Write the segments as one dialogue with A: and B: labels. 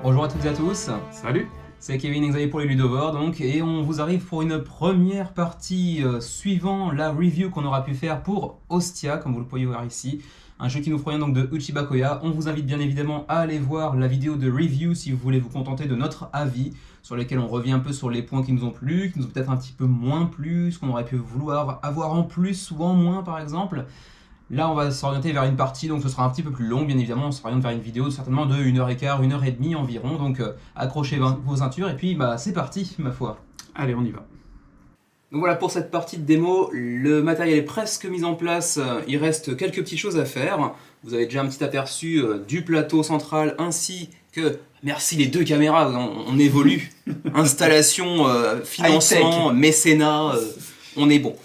A: Bonjour à toutes et à tous,
B: Salut.
A: c'est Kevin Xavier pour les Ludovores donc, et on vous arrive pour une première partie suivant la review qu'on aura pu faire pour Ostia, comme vous le pouvez voir ici, un jeu qui nous provient donc de Uchiba Koya. On vous invite bien évidemment à aller voir la vidéo de review si vous voulez vous contenter de notre avis, sur lesquels on revient un peu sur les points qui nous ont plu, qui nous ont peut-être un petit peu moins plu, ce qu'on aurait pu vouloir avoir en plus ou en moins par exemple. Là, on va s'orienter vers une partie, donc ce sera un petit peu plus long, bien évidemment. On s'oriente vers une vidéo certainement de 1h15, 1h30 environ. Donc accrochez vos ceintures et puis c'est parti, ma foi.
B: Allez, on y va.
A: Donc voilà, pour cette partie de démo, le matériel est presque mis en place. Il reste quelques petites choses à faire. Vous avez déjà un petit aperçu du plateau central ainsi que, merci les deux caméras, on évolue. Installation, financement, mécénat, on est bon.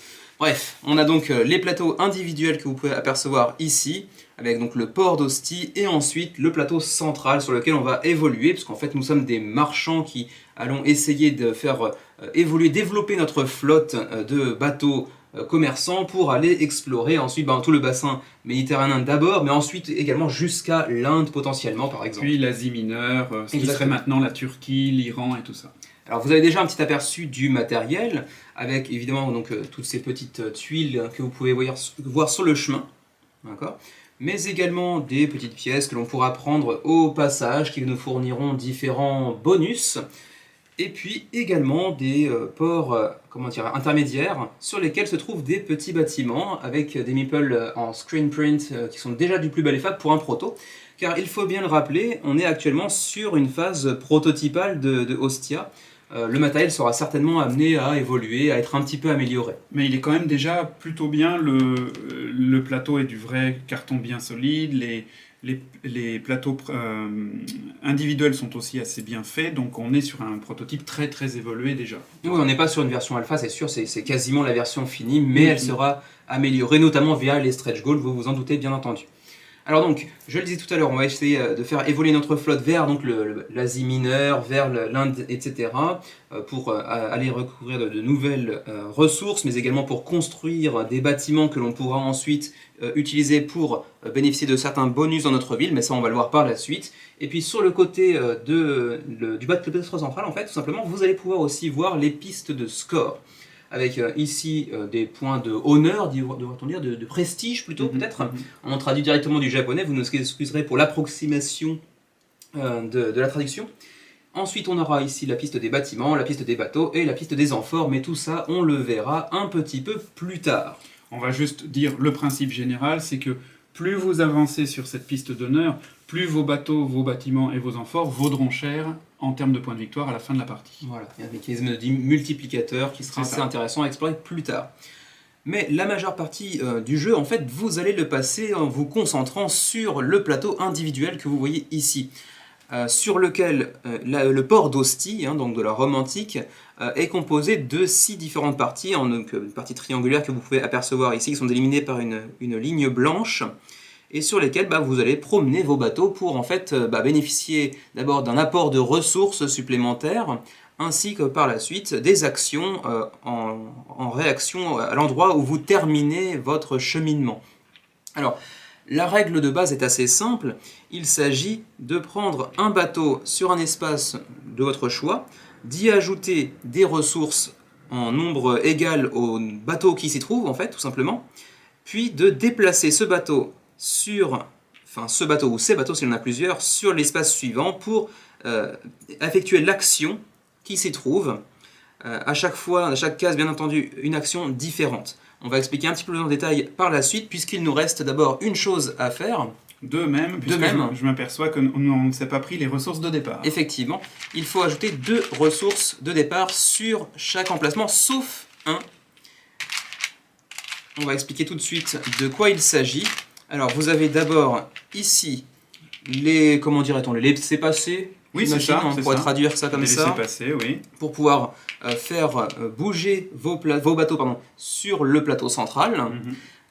A: Bref, on a donc les plateaux individuels que vous pouvez apercevoir ici, avec donc le port d'Ostie, et ensuite le plateau central sur lequel on va évoluer, parce qu'en fait nous sommes des marchands qui allons essayer de faire évoluer, développer notre flotte de bateaux commerçants pour aller explorer ensuite tout le bassin méditerranéen d'abord, mais ensuite également jusqu'à l'Inde potentiellement par exemple.
B: Puis l'Asie mineure, ce qui serait maintenant la Turquie, l'Iran et tout ça.
A: Alors vous avez déjà un petit aperçu du matériel, avec évidemment donc, toutes ces petites tuiles que vous pouvez voir sur le chemin, d'accord, mais également des petites pièces que l'on pourra prendre au passage, qui nous fourniront différents bonus, et puis également des ports intermédiaires sur lesquels se trouvent des petits bâtiments avec des meeples en screen print qui sont déjà du plus bel effet pour un proto. Car il faut bien le rappeler, on est actuellement sur une phase prototypale de Ostia. Le matériel sera certainement amené à évoluer, à être un petit peu amélioré.
B: Mais il est quand même déjà plutôt bien, le plateau est du vrai carton bien solide, les plateaux individuels sont aussi assez bien faits, donc on est sur un prototype très très évolué déjà.
A: Oui, on n'est pas sur une version alpha, c'est sûr, c'est quasiment la version finie, mais elle sera améliorée, notamment via les stretch goals, vous vous en doutez bien entendu. Alors donc, je le disais tout à l'heure, on va essayer de faire évoluer notre flotte vers l'Asie mineure, vers l'Inde, etc. Pour aller recouvrir de nouvelles ressources, mais également pour construire des bâtiments que l'on pourra ensuite utiliser pour bénéficier de certains bonus dans notre ville, mais ça on va le voir par la suite. Et puis sur le côté du bas de plateau central, en fait, tout simplement, vous allez pouvoir aussi voir les pistes de score. Avec ici des points de honneur, devrait-on dire, de prestige plutôt peut-être. On traduit directement du japonais, vous nous excuserez pour l'approximation de la traduction. Ensuite on aura ici la piste des bâtiments, la piste des bateaux et la piste des amphores, mais tout ça on le verra un petit peu plus tard.
B: On va juste dire le principe général, c'est que plus vous avancez sur cette piste d'honneur, plus vos bateaux, vos bâtiments et vos amphores vaudront cher en termes de points de victoire à la fin de la partie.
A: Voilà, il y a un mécanisme de multiplicateur qui sera assez intéressant à explorer plus tard. Mais la majeure partie du jeu, en fait, vous allez le passer en vous concentrant sur le plateau individuel que vous voyez ici, sur lequel le port d'Ostie, donc de la Rome antique, est composé de 6 différentes parties, donc une partie triangulaire que vous pouvez apercevoir ici, qui sont déliminées par une ligne blanche, et sur lesquels vous allez promener vos bateaux pour en fait bénéficier d'abord d'un apport de ressources supplémentaires, ainsi que par la suite des actions en réaction à l'endroit où vous terminez votre cheminement. Alors, la règle de base est assez simple, il s'agit de prendre un bateau sur un espace de votre choix, d'y ajouter des ressources en nombre égal au bateau qui s'y trouve, en fait, tout simplement, puis de déplacer ce bateau ce bateau ou ces bateaux, s'il y en a plusieurs, sur l'espace suivant pour effectuer l'action qui s'y trouve. À chaque case, bien entendu, une action différente. On va expliquer un petit peu plus en détail par la suite, puisqu'il nous reste d'abord une chose à faire.
B: Je m'aperçois qu'on ne s'est pas pris les ressources de départ.
A: Effectivement, il faut ajouter 2 ressources de départ sur chaque emplacement, sauf un. On va expliquer tout de suite de quoi il s'agit. Alors, vous avez d'abord ici les laissez-passer.
B: Oui, c'est ça.
A: On pourrait traduire ça comme ça.
B: Laissez-passer, oui.
A: Pour pouvoir faire bouger vos bateaux sur le plateau central.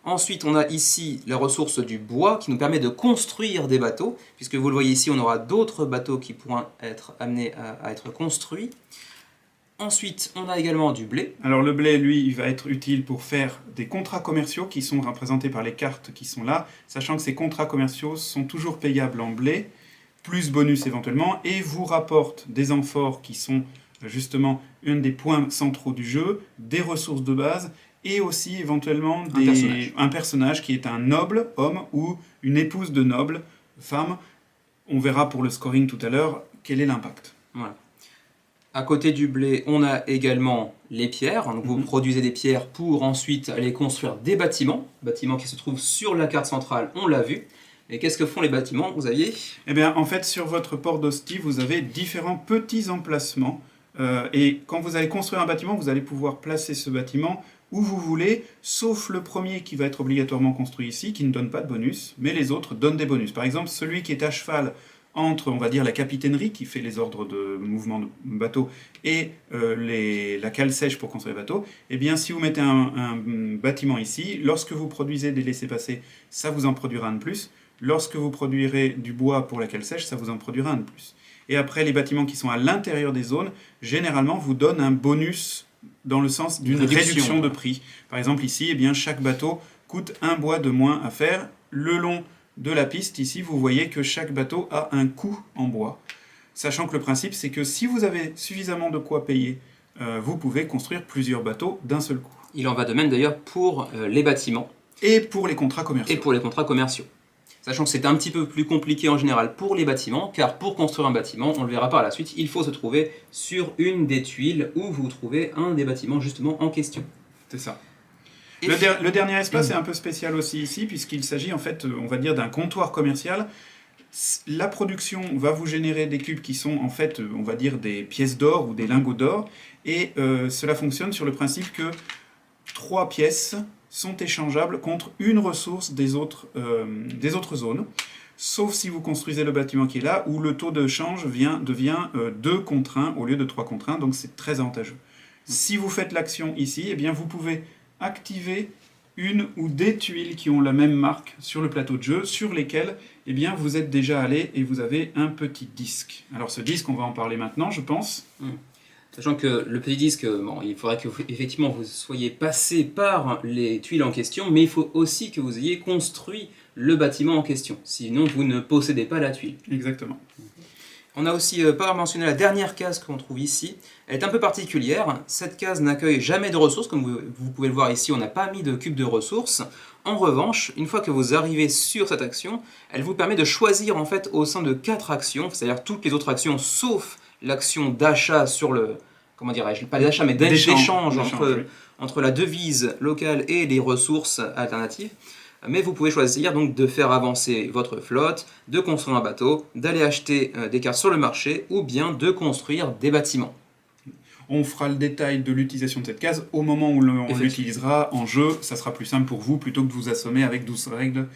A: Ensuite, on a ici la ressource du bois qui nous permet de construire des bateaux. Puisque vous le voyez ici, on aura d'autres bateaux qui pourront être amenés à être construits. Ensuite, on a également du blé.
B: Alors le blé, lui, il va être utile pour faire des contrats commerciaux qui sont représentés par les cartes qui sont là, sachant que ces contrats commerciaux sont toujours payables en blé, plus bonus éventuellement, et vous rapporte des amphores qui sont justement un des points centraux du jeu, des ressources de base, et aussi éventuellement un personnage qui est un noble, homme, ou une épouse de noble, femme. On verra pour le scoring tout à l'heure quel est l'impact.
A: Voilà. À côté du blé, on a également les pierres. Donc vous produisez des pierres pour ensuite aller construire des bâtiments qui se trouvent sur la carte centrale, on l'a vu. Et qu'est-ce que font les bâtiments, vous aviez?
B: Eh bien, en fait, sur votre port d'hostie, vous avez différents petits emplacements. Et quand vous allez construire un bâtiment, vous allez pouvoir placer ce bâtiment où vous voulez, sauf le premier qui va être obligatoirement construit ici, qui ne donne pas de bonus, mais les autres donnent des bonus. Par exemple, celui qui est à cheval entre, on va dire, la capitainerie, qui fait les ordres de mouvement de bateau, et la cale sèche pour construire les bateaux, eh bien, si vous mettez un bâtiment ici, lorsque vous produisez des laissez-passer, ça vous en produira un de plus. Lorsque vous produirez du bois pour la cale sèche, ça vous en produira un de plus. Et après, les bâtiments qui sont à l'intérieur des zones, généralement, vous donnent un bonus dans le sens d'une réduction de prix. Par exemple, ici, eh bien, chaque bateau coûte un bois de moins à faire. Le long de la piste, ici, vous voyez que chaque bateau a un coût en bois. Sachant que le principe, c'est que si vous avez suffisamment de quoi payer, vous pouvez construire plusieurs bateaux d'un seul coup.
A: Il en va de même d'ailleurs pour les bâtiments.
B: Et pour les contrats commerciaux.
A: Sachant que c'est un petit peu plus compliqué en général pour les bâtiments, car pour construire un bâtiment, on le verra par la suite, il faut se trouver sur une des tuiles où vous trouvez un des bâtiments justement en question.
B: C'est ça. Le dernier espace est un peu spécial aussi ici, puisqu'il s'agit en fait, on va dire, d'un comptoir commercial. La production va vous générer des cubes qui sont en fait, on va dire, des pièces d'or ou des lingots d'or, et cela fonctionne sur le principe que 3 pièces sont échangeables contre une ressource des autres zones, sauf si vous construisez le bâtiment qui est là, où le taux de change devient 2 contre 1 au lieu de 3 contre 1, donc c'est très avantageux. Si vous faites l'action ici, eh bien vous pouvez activer une ou des tuiles qui ont la même marque sur le plateau de jeu, sur lesquelles eh bien, vous êtes déjà allé et vous avez un petit disque. Alors ce disque, on va en parler maintenant, je pense.
A: Sachant que le petit disque, bon, il faudrait que effectivement vous soyez passé par les tuiles en question, mais il faut aussi que vous ayez construit le bâtiment en question. Sinon, vous ne possédez pas la tuile.
B: Exactement.
A: On a aussi pas mentionné la dernière case qu'on trouve ici. Elle est un peu particulière. Cette case n'accueille jamais de ressources. Comme vous pouvez le voir ici, on n'a pas mis de cube de ressources. En revanche, une fois que vous arrivez sur cette action, elle vous permet de choisir en fait au sein de 4 actions, c'est-à-dire toutes les autres actions sauf l'action d'achat sur le... Comment dirais-je? Pas d'achat, mais d'échange entre la devise locale et les ressources alternatives. Mais vous pouvez choisir donc de faire avancer votre flotte, de construire un bateau, d'aller acheter des cartes sur le marché ou bien de construire des bâtiments.
B: On fera le détail de l'utilisation de cette case au moment où on l'utilisera en jeu. Ça sera plus simple pour vous plutôt que de vous assommer avec 12 règles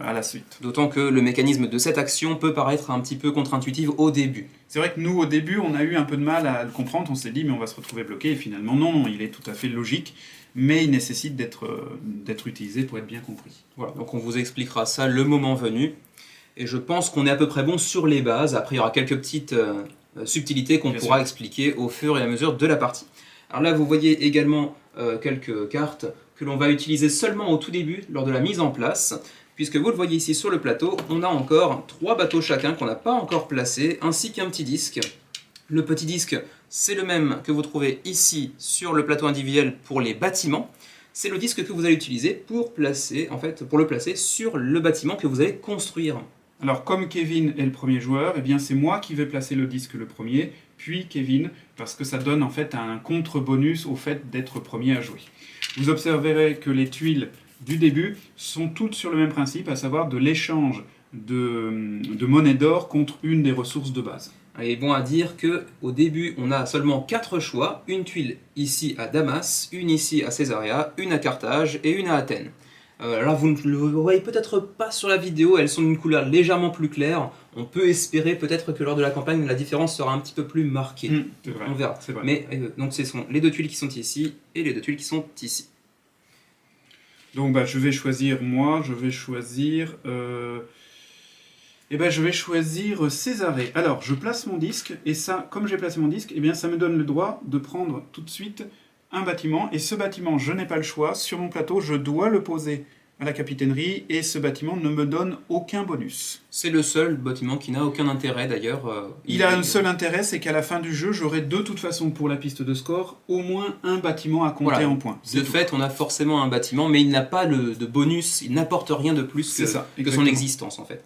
B: à la suite.
A: D'autant que le mécanisme de cette action peut paraître un petit peu contre-intuitif au début.
B: C'est vrai que nous, au début, on a eu un peu de mal à le comprendre. On s'est dit, mais on va se retrouver bloqué. Et finalement, non, il est tout à fait logique. Mais il nécessite d'être utilisé pour être bien compris.
A: Voilà, donc on vous expliquera ça le moment venu. Et je pense qu'on est à peu près bon sur les bases. Après, il y aura quelques petites subtilités qu'on pourra expliquer au fur et à mesure de la partie. Alors là, vous voyez également quelques cartes que l'on va utiliser seulement au tout début, lors de la mise en place. Puisque vous le voyez ici sur le plateau, on a encore 3 bateaux chacun qu'on n'a pas encore placés, ainsi qu'un petit disque. Le petit disque, c'est le même que vous trouvez ici sur le plateau individuel pour les bâtiments. C'est le disque que vous allez utiliser pour le placer sur le bâtiment que vous allez construire.
B: Alors comme Kevin est le premier joueur, eh bien c'est moi qui vais placer le disque le premier, puis Kevin, parce que ça donne en fait un contre-bonus au fait d'être premier à jouer. Vous observerez que les tuiles du début sont toutes sur le même principe, à savoir de l'échange de monnaie d'or contre une des ressources de base.
A: Il est bon à dire qu'au début, on a seulement 4 choix, une tuile ici à Damas, une ici à Césarea, une à Carthage et une à Athènes. Alors vous ne le voyez peut-être pas sur la vidéo, elles sont d'une couleur légèrement plus claire. On peut espérer peut-être que lors de la campagne, la différence sera un petit peu plus marquée.
B: C'est vrai,
A: on verra.
B: Vrai.
A: Mais donc ce sont les 2 tuiles qui sont ici et les 2 tuiles qui sont ici.
B: Donc je vais choisir je vais choisir Césarée. Alors, je place mon disque, et ça, comme j'ai placé mon disque, eh bien, ça me donne le droit de prendre tout de suite un bâtiment, et ce bâtiment, je n'ai pas le choix. Sur mon plateau, je dois le poser à la capitainerie et ce bâtiment ne me donne aucun bonus.
A: C'est le seul bâtiment qui n'a aucun intérêt d'ailleurs.
B: Il a un seul intérêt, c'est qu'à la fin du jeu, j'aurai de toute façon pour la piste de score au moins un bâtiment à compter en points.
A: De fait, on a forcément un bâtiment, mais il n'a pas de bonus, il n'apporte rien de plus que son existence en fait.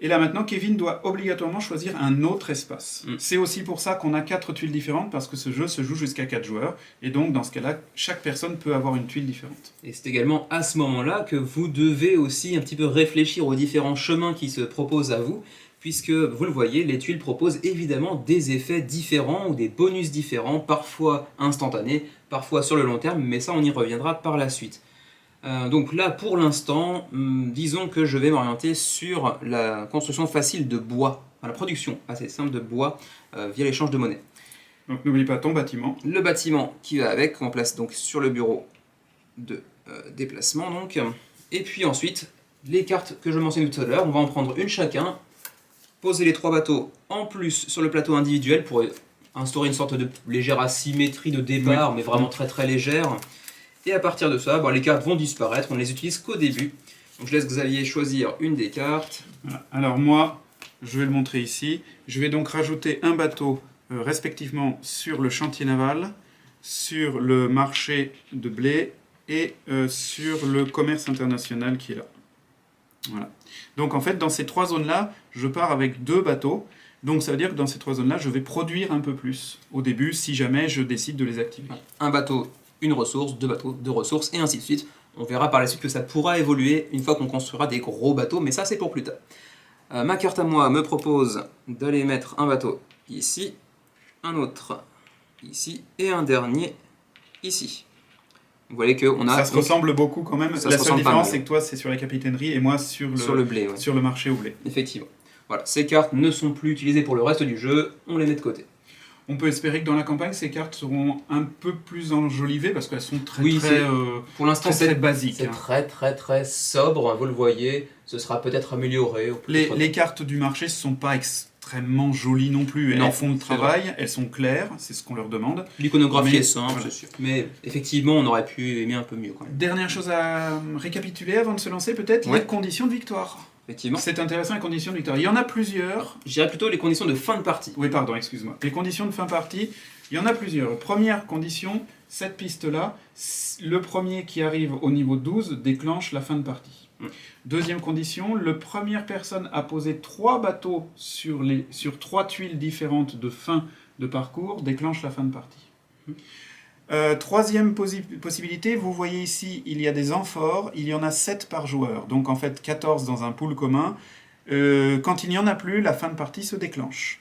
B: Et là maintenant, Kevin doit obligatoirement choisir un autre espace. C'est aussi pour ça qu'on a 4 tuiles différentes, parce que ce jeu se joue jusqu'à 4 joueurs, et donc dans ce cas-là, chaque personne peut avoir une tuile différente.
A: Et c'est également à ce moment-là que vous devez aussi un petit peu réfléchir aux différents chemins qui se proposent à vous, puisque vous le voyez, les tuiles proposent évidemment des effets différents ou des bonus différents, parfois instantanés, parfois sur le long terme, mais ça on y reviendra par la suite. Donc là, pour l'instant, disons que je vais m'orienter sur la construction facile de bois, la production assez simple de bois via l'échange de monnaie.
B: Donc n'oublie pas ton bâtiment.
A: Le bâtiment qui va avec, qu'on place donc sur le bureau de déplacement. Donc. Et puis ensuite, les cartes que je mentionnais tout à l'heure, on va en prendre une chacun, poser les 3 bateaux en plus sur le plateau individuel pour instaurer une sorte de légère asymétrie de départ, mais vraiment très très légère. Et à partir de ça, les cartes vont disparaître, on ne les utilise qu'au début. Donc je laisse Xavier choisir une des cartes.
B: Voilà. Alors moi, je vais le montrer ici. Je vais donc rajouter un bateau respectivement sur le chantier naval, sur le marché de blé et sur le commerce international qui est là. Voilà. Donc en fait, dans ces 3 zones-là, je pars avec 2 bateaux. Donc ça veut dire que dans ces 3 zones-là, je vais produire un peu plus au début si jamais je décide de les activer.
A: Un bateau, une ressource, 2 bateaux, 2 ressources, et ainsi de suite. On verra par la suite que ça pourra évoluer une fois qu'on construira des gros bateaux, mais ça c'est pour plus tard. Ma carte à moi me propose d'aller mettre un bateau ici, un autre ici, et un dernier ici. Vous voyez qu'on a...
B: Ça se ressemble beaucoup quand même. La seule différence, c'est que toi c'est sur la capitainerie et moi sur le
A: blé. Ouais.
B: Sur le marché au blé.
A: Effectivement. Voilà, ces cartes ne sont plus utilisées pour le reste du jeu, on les met de côté.
B: On peut espérer que dans la campagne, ces cartes seront un peu plus enjolivées parce qu'elles sont très
A: pour l'instant
B: c'est basique.
A: C'est très sobre, vous le voyez, ce sera peut-être amélioré.
B: Les cartes du marché ne sont pas extrêmement jolies non plus. Elles font le travail, elles sont claires, c'est ce qu'on leur demande.
A: L'iconographie est simple, c'est sûr. Mais effectivement, on aurait pu aimer un peu mieux quand même.
B: Dernière chose à récapituler avant de se lancer, peut-être, les conditions de victoire. C'est intéressant, les conditions de victoire. Il y en a plusieurs.
A: Je dirais plutôt les conditions de fin de partie.
B: Oui, pardon, excuse-moi. Les conditions de fin de partie, il y en a plusieurs. Première condition, cette piste-là, le premier qui arrive au niveau 12 déclenche la fin de partie. Deuxième condition, la première personne à poser 3 bateaux sur 3 tuiles différentes de fin de parcours déclenche la fin de partie. Troisième possibilité, vous voyez ici, il y a des amphores, il y en a 7 par joueur, donc en fait 14 dans un pool commun. Quand il n'y en a plus, la fin de partie se déclenche.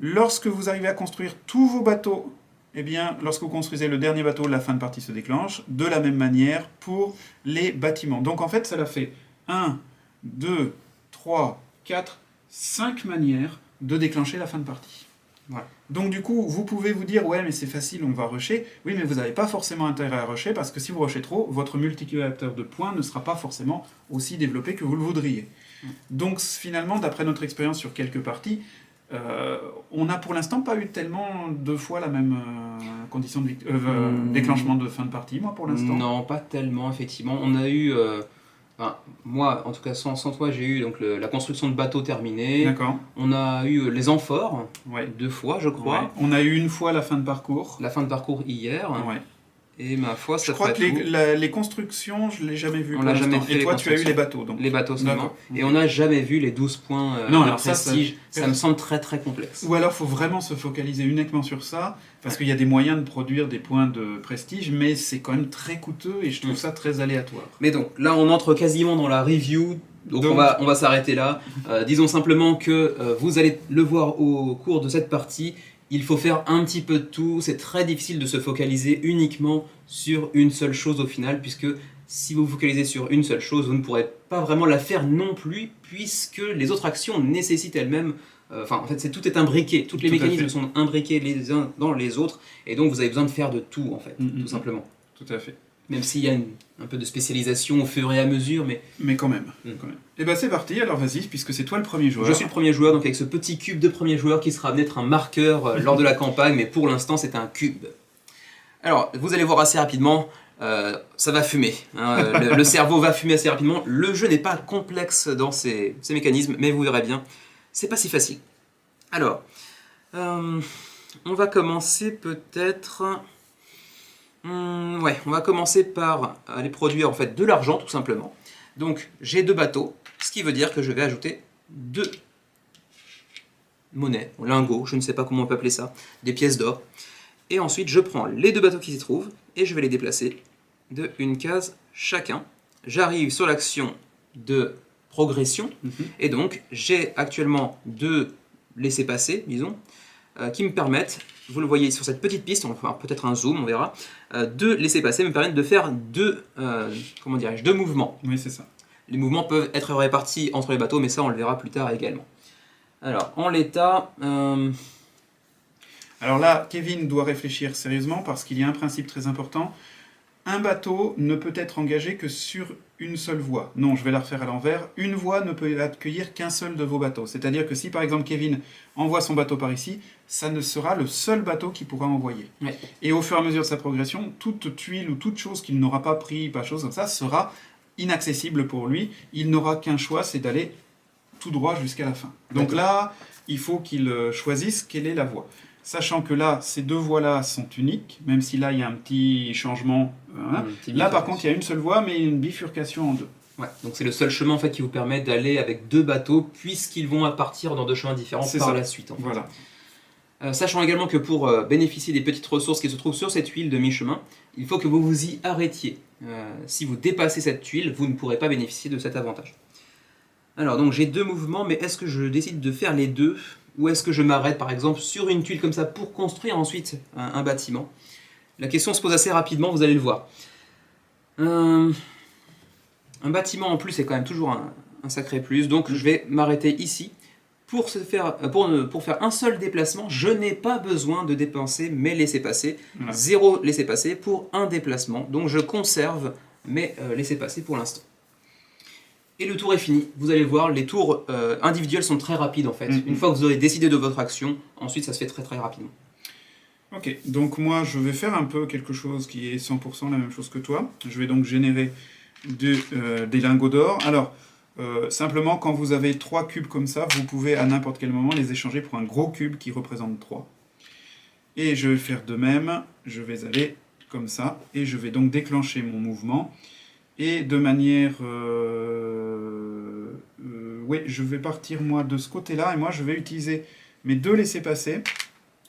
B: Lorsque vous arrivez à construire tous vos bateaux, eh bien, lorsque vous construisez le dernier bateau, la fin de partie se déclenche, de la même manière pour les bâtiments. Donc en fait, ça l'a fait 1, 2, 3, 4, 5 manières de déclencher la fin de partie. Voilà. Donc du coup, vous pouvez vous dire, ouais mais c'est facile, on va rusher. Oui, mais vous n'avez pas forcément intérêt à rusher, parce que si vous rushez trop, votre multiplicateur de points ne sera pas forcément aussi développé que vous le voudriez. Donc finalement, d'après notre expérience sur quelques parties, on n'a pour l'instant pas eu tellement 2 fois la même condition de déclenchement de fin de partie, moi pour l'instant.
A: Non, pas tellement, effectivement. On a eu... moi, en tout cas, sans toi, j'ai eu donc, la construction de bateaux terminée.
B: D'accord.
A: On a eu les amphores, 2 fois, je crois.
B: Ouais. On a eu une fois la fin de parcours.
A: La fin de parcours hier.
B: Ouais.
A: Et ma foi, ça
B: je crois que les constructions, je ne l'ai jamais vu.
A: On l'a jamais fait.
B: Et toi, tu as eu les bateaux. Donc.
A: Les bateaux seulement. Et on n'a jamais vu les 12 points de prestige. Ça me semble très très complexe.
B: Ou alors, il faut vraiment se focaliser uniquement sur ça, parce qu'il y a des moyens de produire des points de prestige, mais c'est quand même très coûteux et je trouve ça très aléatoire.
A: Mais donc, là, on entre quasiment dans la review. Donc on va s'arrêter là. Disons simplement que vous allez le voir au cours de cette partie. Il faut faire un petit peu de tout, c'est très difficile de se focaliser uniquement sur une seule chose au final, puisque si vous vous focalisez sur une seule chose, vous ne pourrez pas vraiment la faire non plus, puisque les autres actions nécessitent elles-mêmes... en fait, tout est imbriqué, tous les mécanismes sont imbriqués les uns dans les autres, et donc vous avez besoin de faire de tout, en fait, tout simplement.
B: Tout à fait.
A: Même s'il y a un peu de spécialisation au fur et à mesure, mais...
B: Mais quand même. Et ben c'est parti, alors vas-y, puisque c'est toi le premier joueur.
A: Je suis le premier joueur, donc avec ce petit cube de premier joueur qui sera amené être un marqueur lors de la campagne, mais pour l'instant c'est un cube. Alors, vous allez voir assez rapidement, ça va fumer. Hein. Le cerveau va fumer assez rapidement. Le jeu n'est pas complexe dans ses mécanismes, mais vous verrez bien, c'est pas si facile. Alors, on va commencer peut-être... ouais, on va commencer par aller produire en fait de l'argent tout simplement. Donc j'ai 2 bateaux, ce qui veut dire que je vais ajouter 2 monnaies, lingots, je ne sais pas comment on peut appeler ça, des pièces d'or. Et ensuite je prends les 2 bateaux qui s'y trouvent et je vais les déplacer de une case chacun. J'arrive sur l'action de progression et donc j'ai actuellement 2 laissez-passer, disons, qui me permettent, vous le voyez sur cette petite piste, on va faire peut-être un zoom, on verra, 2 laissez-passer me permettent de faire 2 mouvements.
B: Oui, c'est ça.
A: Les mouvements peuvent être répartis entre les bateaux, mais ça on le verra plus tard également. Alors, en l'état...
B: Alors là, Kevin doit réfléchir sérieusement parce qu'il y a un principe très important. Un bateau ne peut être engagé que sur une seule voie. Non, je vais la refaire à l'envers. Une voie ne peut accueillir qu'un seul de vos bateaux. C'est-à-dire que si par exemple Kevin envoie son bateau par ici, ça ne sera le seul bateau qu'il pourra envoyer.
A: Ouais.
B: Et au fur et à mesure de sa progression, toute tuile ou toute chose qu'il n'aura pas pris, pas chose comme ça, sera inaccessible pour lui. Il n'aura qu'un choix, c'est d'aller tout droit jusqu'à la fin. Donc là, il faut qu'il choisisse quelle est la voie. Sachant que là, ces 2 voies-là sont uniques, même si là, il y a un petit changement. Hein. Là, par contre, il y a une seule voie, mais une bifurcation en 2.
A: Ouais, donc c'est le seul chemin en fait, qui vous permet d'aller avec 2 bateaux, puisqu'ils vont partir dans 2 chemins différents par la suite. En fait.
B: Voilà.
A: Sachant également que pour bénéficier des petites ressources qui se trouvent sur cette tuile de mi-chemin, il faut que vous vous y arrêtiez. Si vous dépassez cette tuile, vous ne pourrez pas bénéficier de cet avantage. Alors, donc j'ai 2 mouvements, mais est-ce que je décide de faire les 2 ou est-ce que je m'arrête par exemple sur une tuile comme ça pour construire ensuite un bâtiment? La question se pose assez rapidement, vous allez le voir. Un bâtiment en plus c'est quand même toujours un sacré plus, donc je vais m'arrêter ici. Pour faire un seul déplacement, je n'ai pas besoin de dépenser mes laissez-passer. 0 laissez-passer pour un déplacement, donc je conserve mes laissez-passer pour l'instant. Et le tour est fini. Vous allez voir, les tours individuels sont très rapides en fait. Une fois que vous aurez décidé de votre action, ensuite ça se fait très très rapidement.
B: Ok, donc moi je vais faire un peu quelque chose qui est 100% la même chose que toi. Je vais donc générer des lingots d'or. Alors, simplement quand vous avez 3 cubes comme ça, vous pouvez à n'importe quel moment les échanger pour un gros cube qui représente 3. Et je vais faire de même, je vais aller comme ça, et je vais donc déclencher mon mouvement. Et de manière... oui, je vais partir moi de ce côté-là, et moi je vais utiliser mes 2 laissez-passer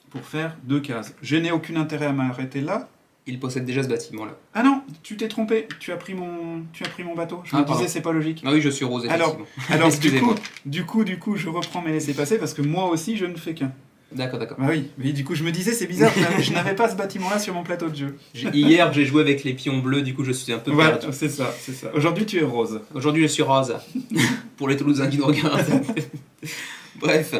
B: pour faire 2 cases. Je n'ai aucun intérêt à m'arrêter là.
A: Il possède déjà ce bâtiment-là.
B: Ah non, tu t'es trompé, tu as pris mon bateau. Je me disais, c'est pas logique.
A: Ah oui, je suis rose, effectivement.
B: Alors du coup, je reprends mes laissez-passer parce que moi aussi, je ne fais qu'un.
A: D'accord.
B: Ah oui, mais du coup, je me disais, c'est bizarre, je n'avais pas ce bâtiment-là sur mon plateau de jeu.
A: Hier, j'ai joué avec les pions bleus, du coup, je suis un peu perdu.
B: C'est ça. Aujourd'hui, tu es rose.
A: Aujourd'hui, je suis rose. Pour les Toulousains qui nous regardent. Bref,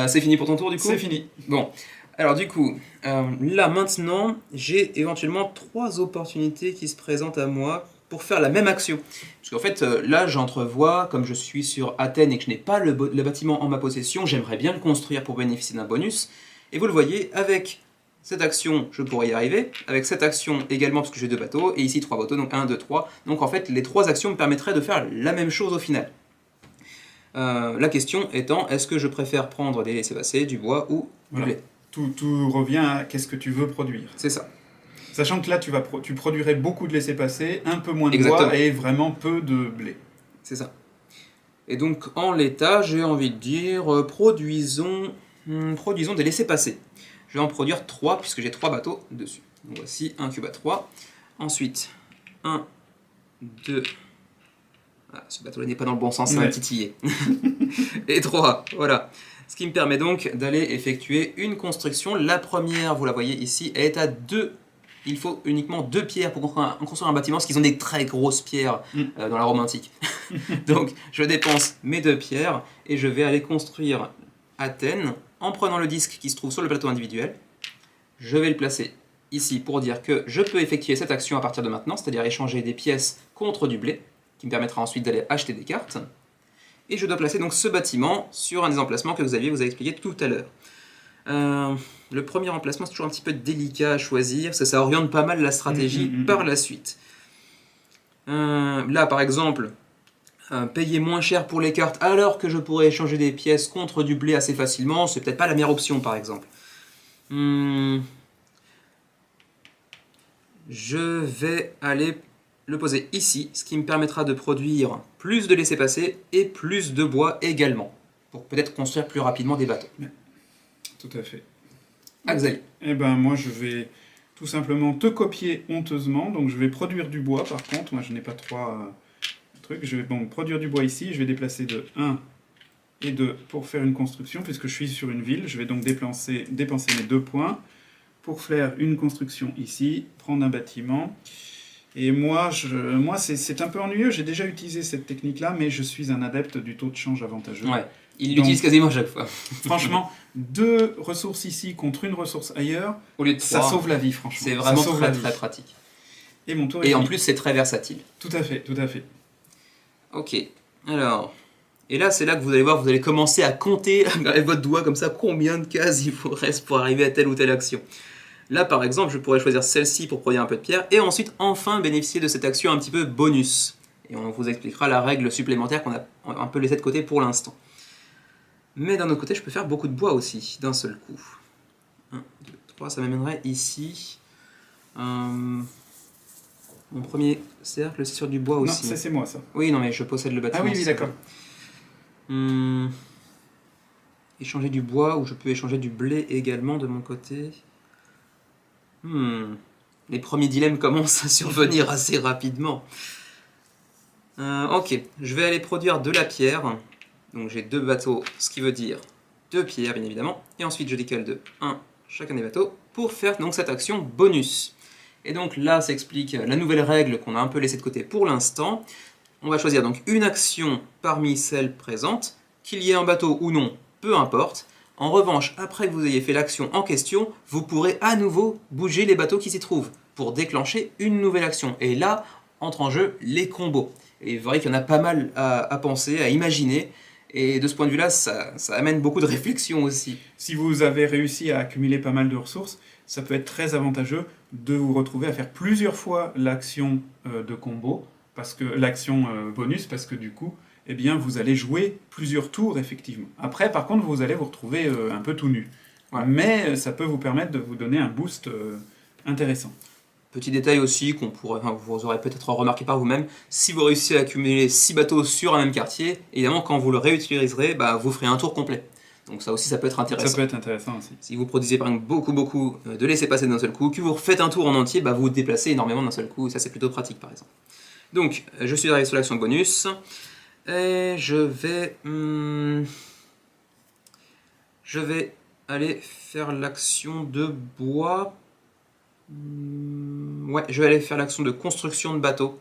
A: c'est fini pour ton tour, du coup?
B: C'est fini.
A: Bon, alors du coup, là, maintenant, j'ai éventuellement 3 opportunités qui se présentent à moi pour faire la même action. Parce qu'en fait, là, j'entrevois, comme je suis sur Athènes et que je n'ai pas le bâtiment en ma possession, j'aimerais bien le construire pour bénéficier d'un bonus. Et vous le voyez, avec cette action, je pourrais y arriver. Avec cette action également, parce que j'ai 2 bateaux, et ici 3 bateaux, donc 1, 2, 3. Donc en fait, les 3 actions me permettraient de faire la même chose au final. La question étant, est-ce que je préfère prendre des laissez-passer, du bois ou du blé?
B: Tout revient à qu'est-ce que tu veux produire.
A: C'est ça.
B: Sachant que là, tu produirais beaucoup de laissez-passer, un peu moins de bois et vraiment peu de blé.
A: C'est ça. Et donc, en l'état, j'ai envie de dire, produisons des laissez-passer. Je vais en produire 3, puisque j'ai 3 bateaux dessus. Donc voici un cube à 3. Ensuite, 1, 2... Ah, ce bateau-là n'est pas dans le bon sens, ça va titiller. Et 3, voilà. Ce qui me permet donc d'aller effectuer une construction. La première, vous la voyez ici, elle est à 2. Il faut uniquement 2 pierres pour construire un bâtiment, parce qu'ils ont des très grosses pierres dans la Rome antique. Donc, je dépense mes 2 pierres et je vais aller construire Athènes en prenant le disque qui se trouve sur le plateau individuel. Je vais le placer ici pour dire que je peux effectuer cette action à partir de maintenant, c'est-à-dire échanger des pièces contre du blé, qui me permettra ensuite d'aller acheter des cartes. Et je dois placer donc ce bâtiment sur un des emplacements que vous avez expliqué tout à l'heure. le premier emplacement, c'est toujours un petit peu délicat à choisir, parce que ça oriente pas mal la stratégie par la suite. Là, par exemple, payer moins cher pour les cartes alors que je pourrais échanger des pièces contre du blé assez facilement, c'est peut-être pas la meilleure option, par exemple. Je vais aller le poser ici, ce qui me permettra de produire plus de laissez-passer et plus de bois également, pour peut-être construire plus rapidement des bateaux.
B: Tout à fait.
A: Axel.
B: Eh ben moi je vais tout simplement te copier honteusement, donc je vais produire du bois par contre, moi je n'ai pas 3 trucs, je vais produire du bois ici, je vais déplacer de 1 et 2 pour faire une construction, puisque je suis sur une ville, je vais donc dépenser mes 2 points pour faire une construction ici, prendre un bâtiment. Et moi c'est un peu ennuyeux, j'ai déjà utilisé cette technique-là, mais je suis un adepte du taux de change avantageux.
A: Ouais, il l'utilise quasiment à chaque fois.
B: Franchement, 2 ressources ici contre une ressource ailleurs,
A: au lieu de 3,
B: ça sauve la vie, franchement.
A: C'est vraiment très pratique.
B: Et mon tour
A: est en plus, c'est très versatile.
B: Tout à fait, tout à fait.
A: Ok, alors... Et là, c'est là que vous allez voir, vous allez commencer à compter avec votre doigt comme ça combien de cases il vous reste pour arriver à telle ou telle action. Là, par exemple, je pourrais choisir celle-ci pour produire un peu de pierre et ensuite enfin bénéficier de cette action un petit peu bonus. Et on vous expliquera la règle supplémentaire qu'on a un peu laissée de côté pour l'instant. Mais d'un autre côté, je peux faire beaucoup de bois aussi, d'un seul coup. 1, 2, 3, ça m'amènerait ici. Mon premier cercle, c'est sur du bois aussi.
B: Non, c'est moi, ça.
A: Oui, non, mais je possède le bâtiment.
B: Ah oui, d'accord.
A: Échanger du bois, ou je peux échanger du blé également de mon côté. Les premiers dilemmes commencent à survenir assez rapidement. Ok, je vais aller produire de la pierre. Donc j'ai 2 bateaux, ce qui veut dire 2 pierres bien évidemment. Et ensuite je décale de 1 chacun des bateaux pour faire donc cette action bonus. Et donc là s'explique la nouvelle règle qu'on a un peu laissée de côté pour l'instant. On va choisir donc une action parmi celles présentes, qu'il y ait un bateau ou non, peu importe. En revanche, après que vous ayez fait l'action en question, vous pourrez à nouveau bouger les bateaux qui s'y trouvent pour déclencher une nouvelle action. Et là, entrent en jeu les combos. Et vous verrez qu'il y en a pas mal à penser, à imaginer. Et de ce point de vue-là, ça amène beaucoup de réflexion aussi.
B: Si vous avez réussi à accumuler pas mal de ressources, ça peut être très avantageux de vous retrouver à faire plusieurs fois l'action de combo, parce que l'action bonus, parce que du coup, eh bien, vous allez jouer plusieurs tours, effectivement. Après, par contre, vous allez vous retrouver un peu tout nu. Ouais. Mais ça peut vous permettre de vous donner un boost intéressant.
A: Petit détail aussi, vous aurez peut-être remarqué par vous-même, si vous réussissez à accumuler 6 bateaux sur un même quartier, évidemment, quand vous le réutiliserez, vous ferez un tour complet. Donc ça aussi, ça peut être intéressant.
B: Ça peut être intéressant aussi.
A: Si vous produisez par exemple beaucoup de laisser-passer d'un seul coup, que vous refaites un tour en entier, vous vous déplacez énormément d'un seul coup, et ça c'est plutôt pratique par exemple. Donc, je suis arrivé sur l'action bonus, et je vais aller faire l'action de bois. Ouais, je vais aller faire l'action de construction de bateau.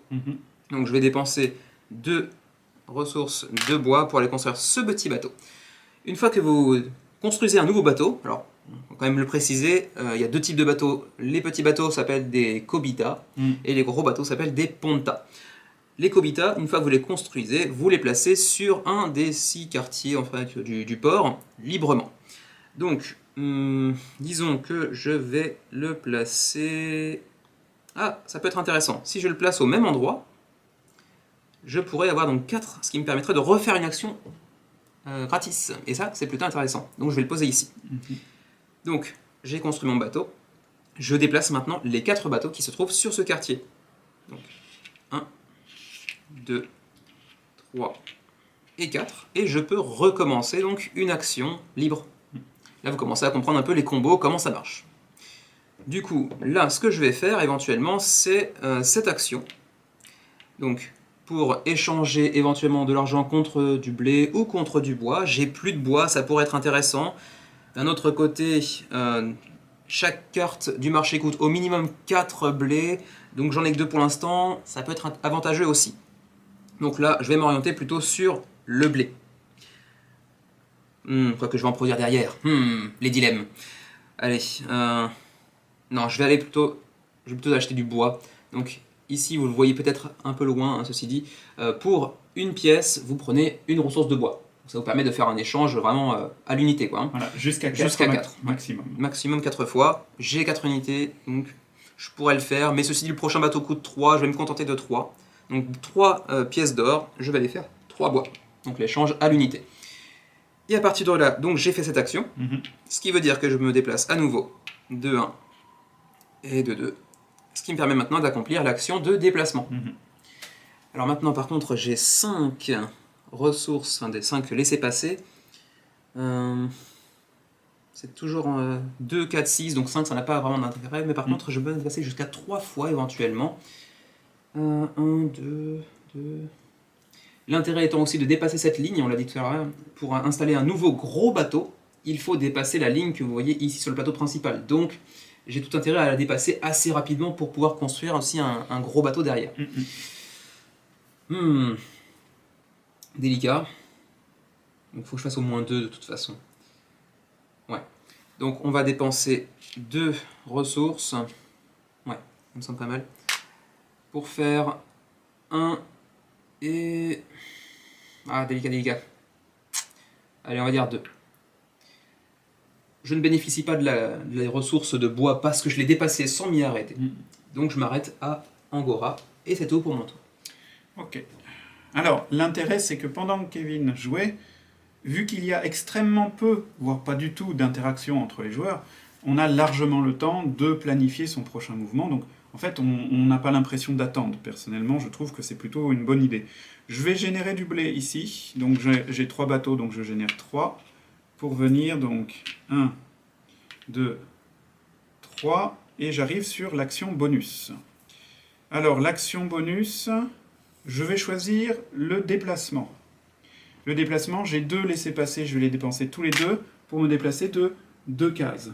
A: Donc je vais dépenser 2 ressources de bois pour aller construire ce petit bateau. Une fois que vous construisez un nouveau bateau, alors on va quand même le préciser, il y a 2 types de bateaux. Les petits bateaux s'appellent des kobita et les gros bateaux s'appellent des ponta. Les kobita, une fois que vous les construisez, vous les placez sur un des 6 quartiers en fait, du port librement. Donc, disons que je vais le placer... Ah, ça peut être intéressant. Si je le place au même endroit, je pourrais avoir donc 4, ce qui me permettrait de refaire une action gratis. Et ça, c'est plutôt intéressant. Donc je vais le poser ici. Donc, j'ai construit mon bateau. Je déplace maintenant les 4 bateaux qui se trouvent sur ce quartier. Donc, 1, 2, 3 et 4. Et je peux recommencer donc une action libre. Là, vous commencez à comprendre un peu les combos, comment ça marche. Du coup, là, ce que je vais faire éventuellement, c'est cette action. Donc, pour échanger éventuellement de l'argent contre du blé ou contre du bois, j'ai plus de bois, ça pourrait être intéressant. D'un autre côté, chaque carte du marché coûte au minimum 4 blés, donc j'en ai que 2 pour l'instant, ça peut être avantageux aussi. Donc là, je vais m'orienter plutôt sur le blé. Quoique je vais en produire derrière. Les dilemmes. Allez, non, je vais plutôt acheter du bois. Donc ici, vous le voyez peut-être un peu loin, hein, ceci dit. Pour une pièce, vous prenez une ressource de bois. Ça vous permet de faire un échange vraiment à l'unité, quoi. Hein.
B: Voilà, jusqu'à 4,
A: Jusqu'à 4.
B: maximum.
A: Maximum 4 fois. J'ai 4 unités, donc je pourrais le faire. Mais ceci dit, le prochain bateau coûte 3, je vais me contenter de 3. Donc 3 pièces d'or, je vais les faire 3 bois. Donc l'échange à l'unité. Et à partir de là, donc j'ai fait cette action. Ce qui veut dire que je me déplace à nouveau de 1 et de 2. Ce qui me permet maintenant d'accomplir l'action de déplacement. Alors maintenant, par contre, j'ai 5 ressources, enfin des 5 laissés-passer. C'est toujours 2, 4, 6, donc 5, ça n'a pas vraiment d'intérêt. Mais par contre, je peux me déplacer jusqu'à 3 fois éventuellement. 1, 2, 2... L'intérêt étant aussi de dépasser cette ligne, on l'a dit tout à l'heure, pour installer un nouveau gros bateau, il faut dépasser la ligne que vous voyez ici sur le plateau principal. Donc, j'ai tout intérêt à la dépasser assez rapidement pour pouvoir construire aussi un gros bateau derrière. Délicat. Donc, il faut que je fasse au moins 2 de toute façon. Ouais. Donc, on va dépenser 2 ressources. Ouais, ça me semble pas mal. Pour faire 1 et... Ah, délicat. Allez, on va dire 2. Je ne bénéficie pas de la ressource de bois parce que je l'ai dépassé sans m'y arrêter. Donc je m'arrête à Angora et c'est tout pour mon tour.
B: Ok. Alors, l'intérêt, c'est que pendant que Kevin jouait, vu qu'il y a extrêmement peu, voire pas du tout, d'interaction entre les joueurs, on a largement le temps de planifier son prochain mouvement. Donc, en fait, on n'a pas l'impression d'attendre. Personnellement, je trouve que c'est plutôt une bonne idée. Je vais générer du blé ici. Donc, j'ai 3 bateaux, donc je génère 3. Pour venir, donc, 1, 2, 3. Et j'arrive sur l'action bonus. Alors, l'action bonus, je vais choisir le déplacement. Le déplacement, j'ai 2 laissés-passer, je vais les dépenser tous les 2 pour me déplacer de 2 cases.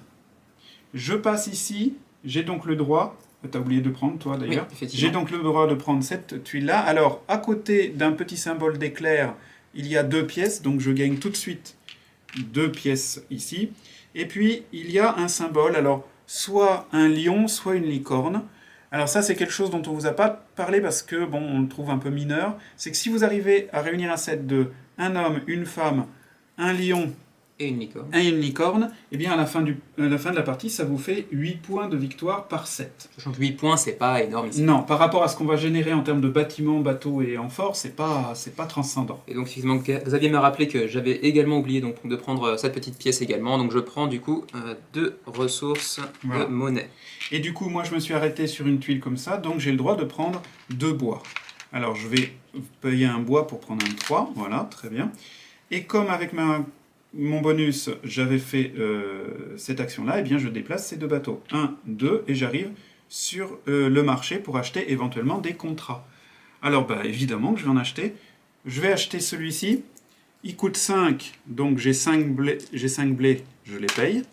B: Je passe ici, j'ai donc le droit... T'as oublié de prendre, toi, d'ailleurs.
A: Oui,
B: j'ai donc le droit de prendre cette tuile-là. Alors, à côté d'un petit symbole d'éclair, il y a 2 pièces, donc je gagne tout de suite 2 pièces ici. Et puis, il y a un symbole, alors, soit un lion, soit une licorne. Alors ça, c'est quelque chose dont on ne vous a pas parlé parce que, bon, on le trouve un peu mineur. C'est que si vous arrivez à réunir un set de un homme, une femme, un lion...
A: Et une licorne.
B: Et une licorne, et bien à la fin de la partie, ça vous fait 8 points de victoire par set.
A: Sachant que 8 points, c'est pas énorme ici.
B: Non, par rapport à ce qu'on va générer en termes de bâtiments, bateaux et amphores, c'est pas transcendant.
A: Et donc, effectivement, Xavier m'a rappelé que j'avais également oublié donc, de prendre cette petite pièce également. Donc, je prends du coup 2 ressources de monnaie.
B: Et du coup, moi, je me suis arrêté sur une tuile comme ça, donc j'ai le droit de prendre 2 bois. Alors, je vais payer un bois pour prendre un 3, voilà, très bien. Et comme avec mon bonus, j'avais fait cette action-là, et bien je déplace ces 2 bateaux. 1, 2, et j'arrive sur le marché pour acheter éventuellement des contrats. Alors, bah, évidemment que je vais en acheter. Je vais acheter celui-ci. Il coûte 5, donc j'ai 5 blés, je les paye.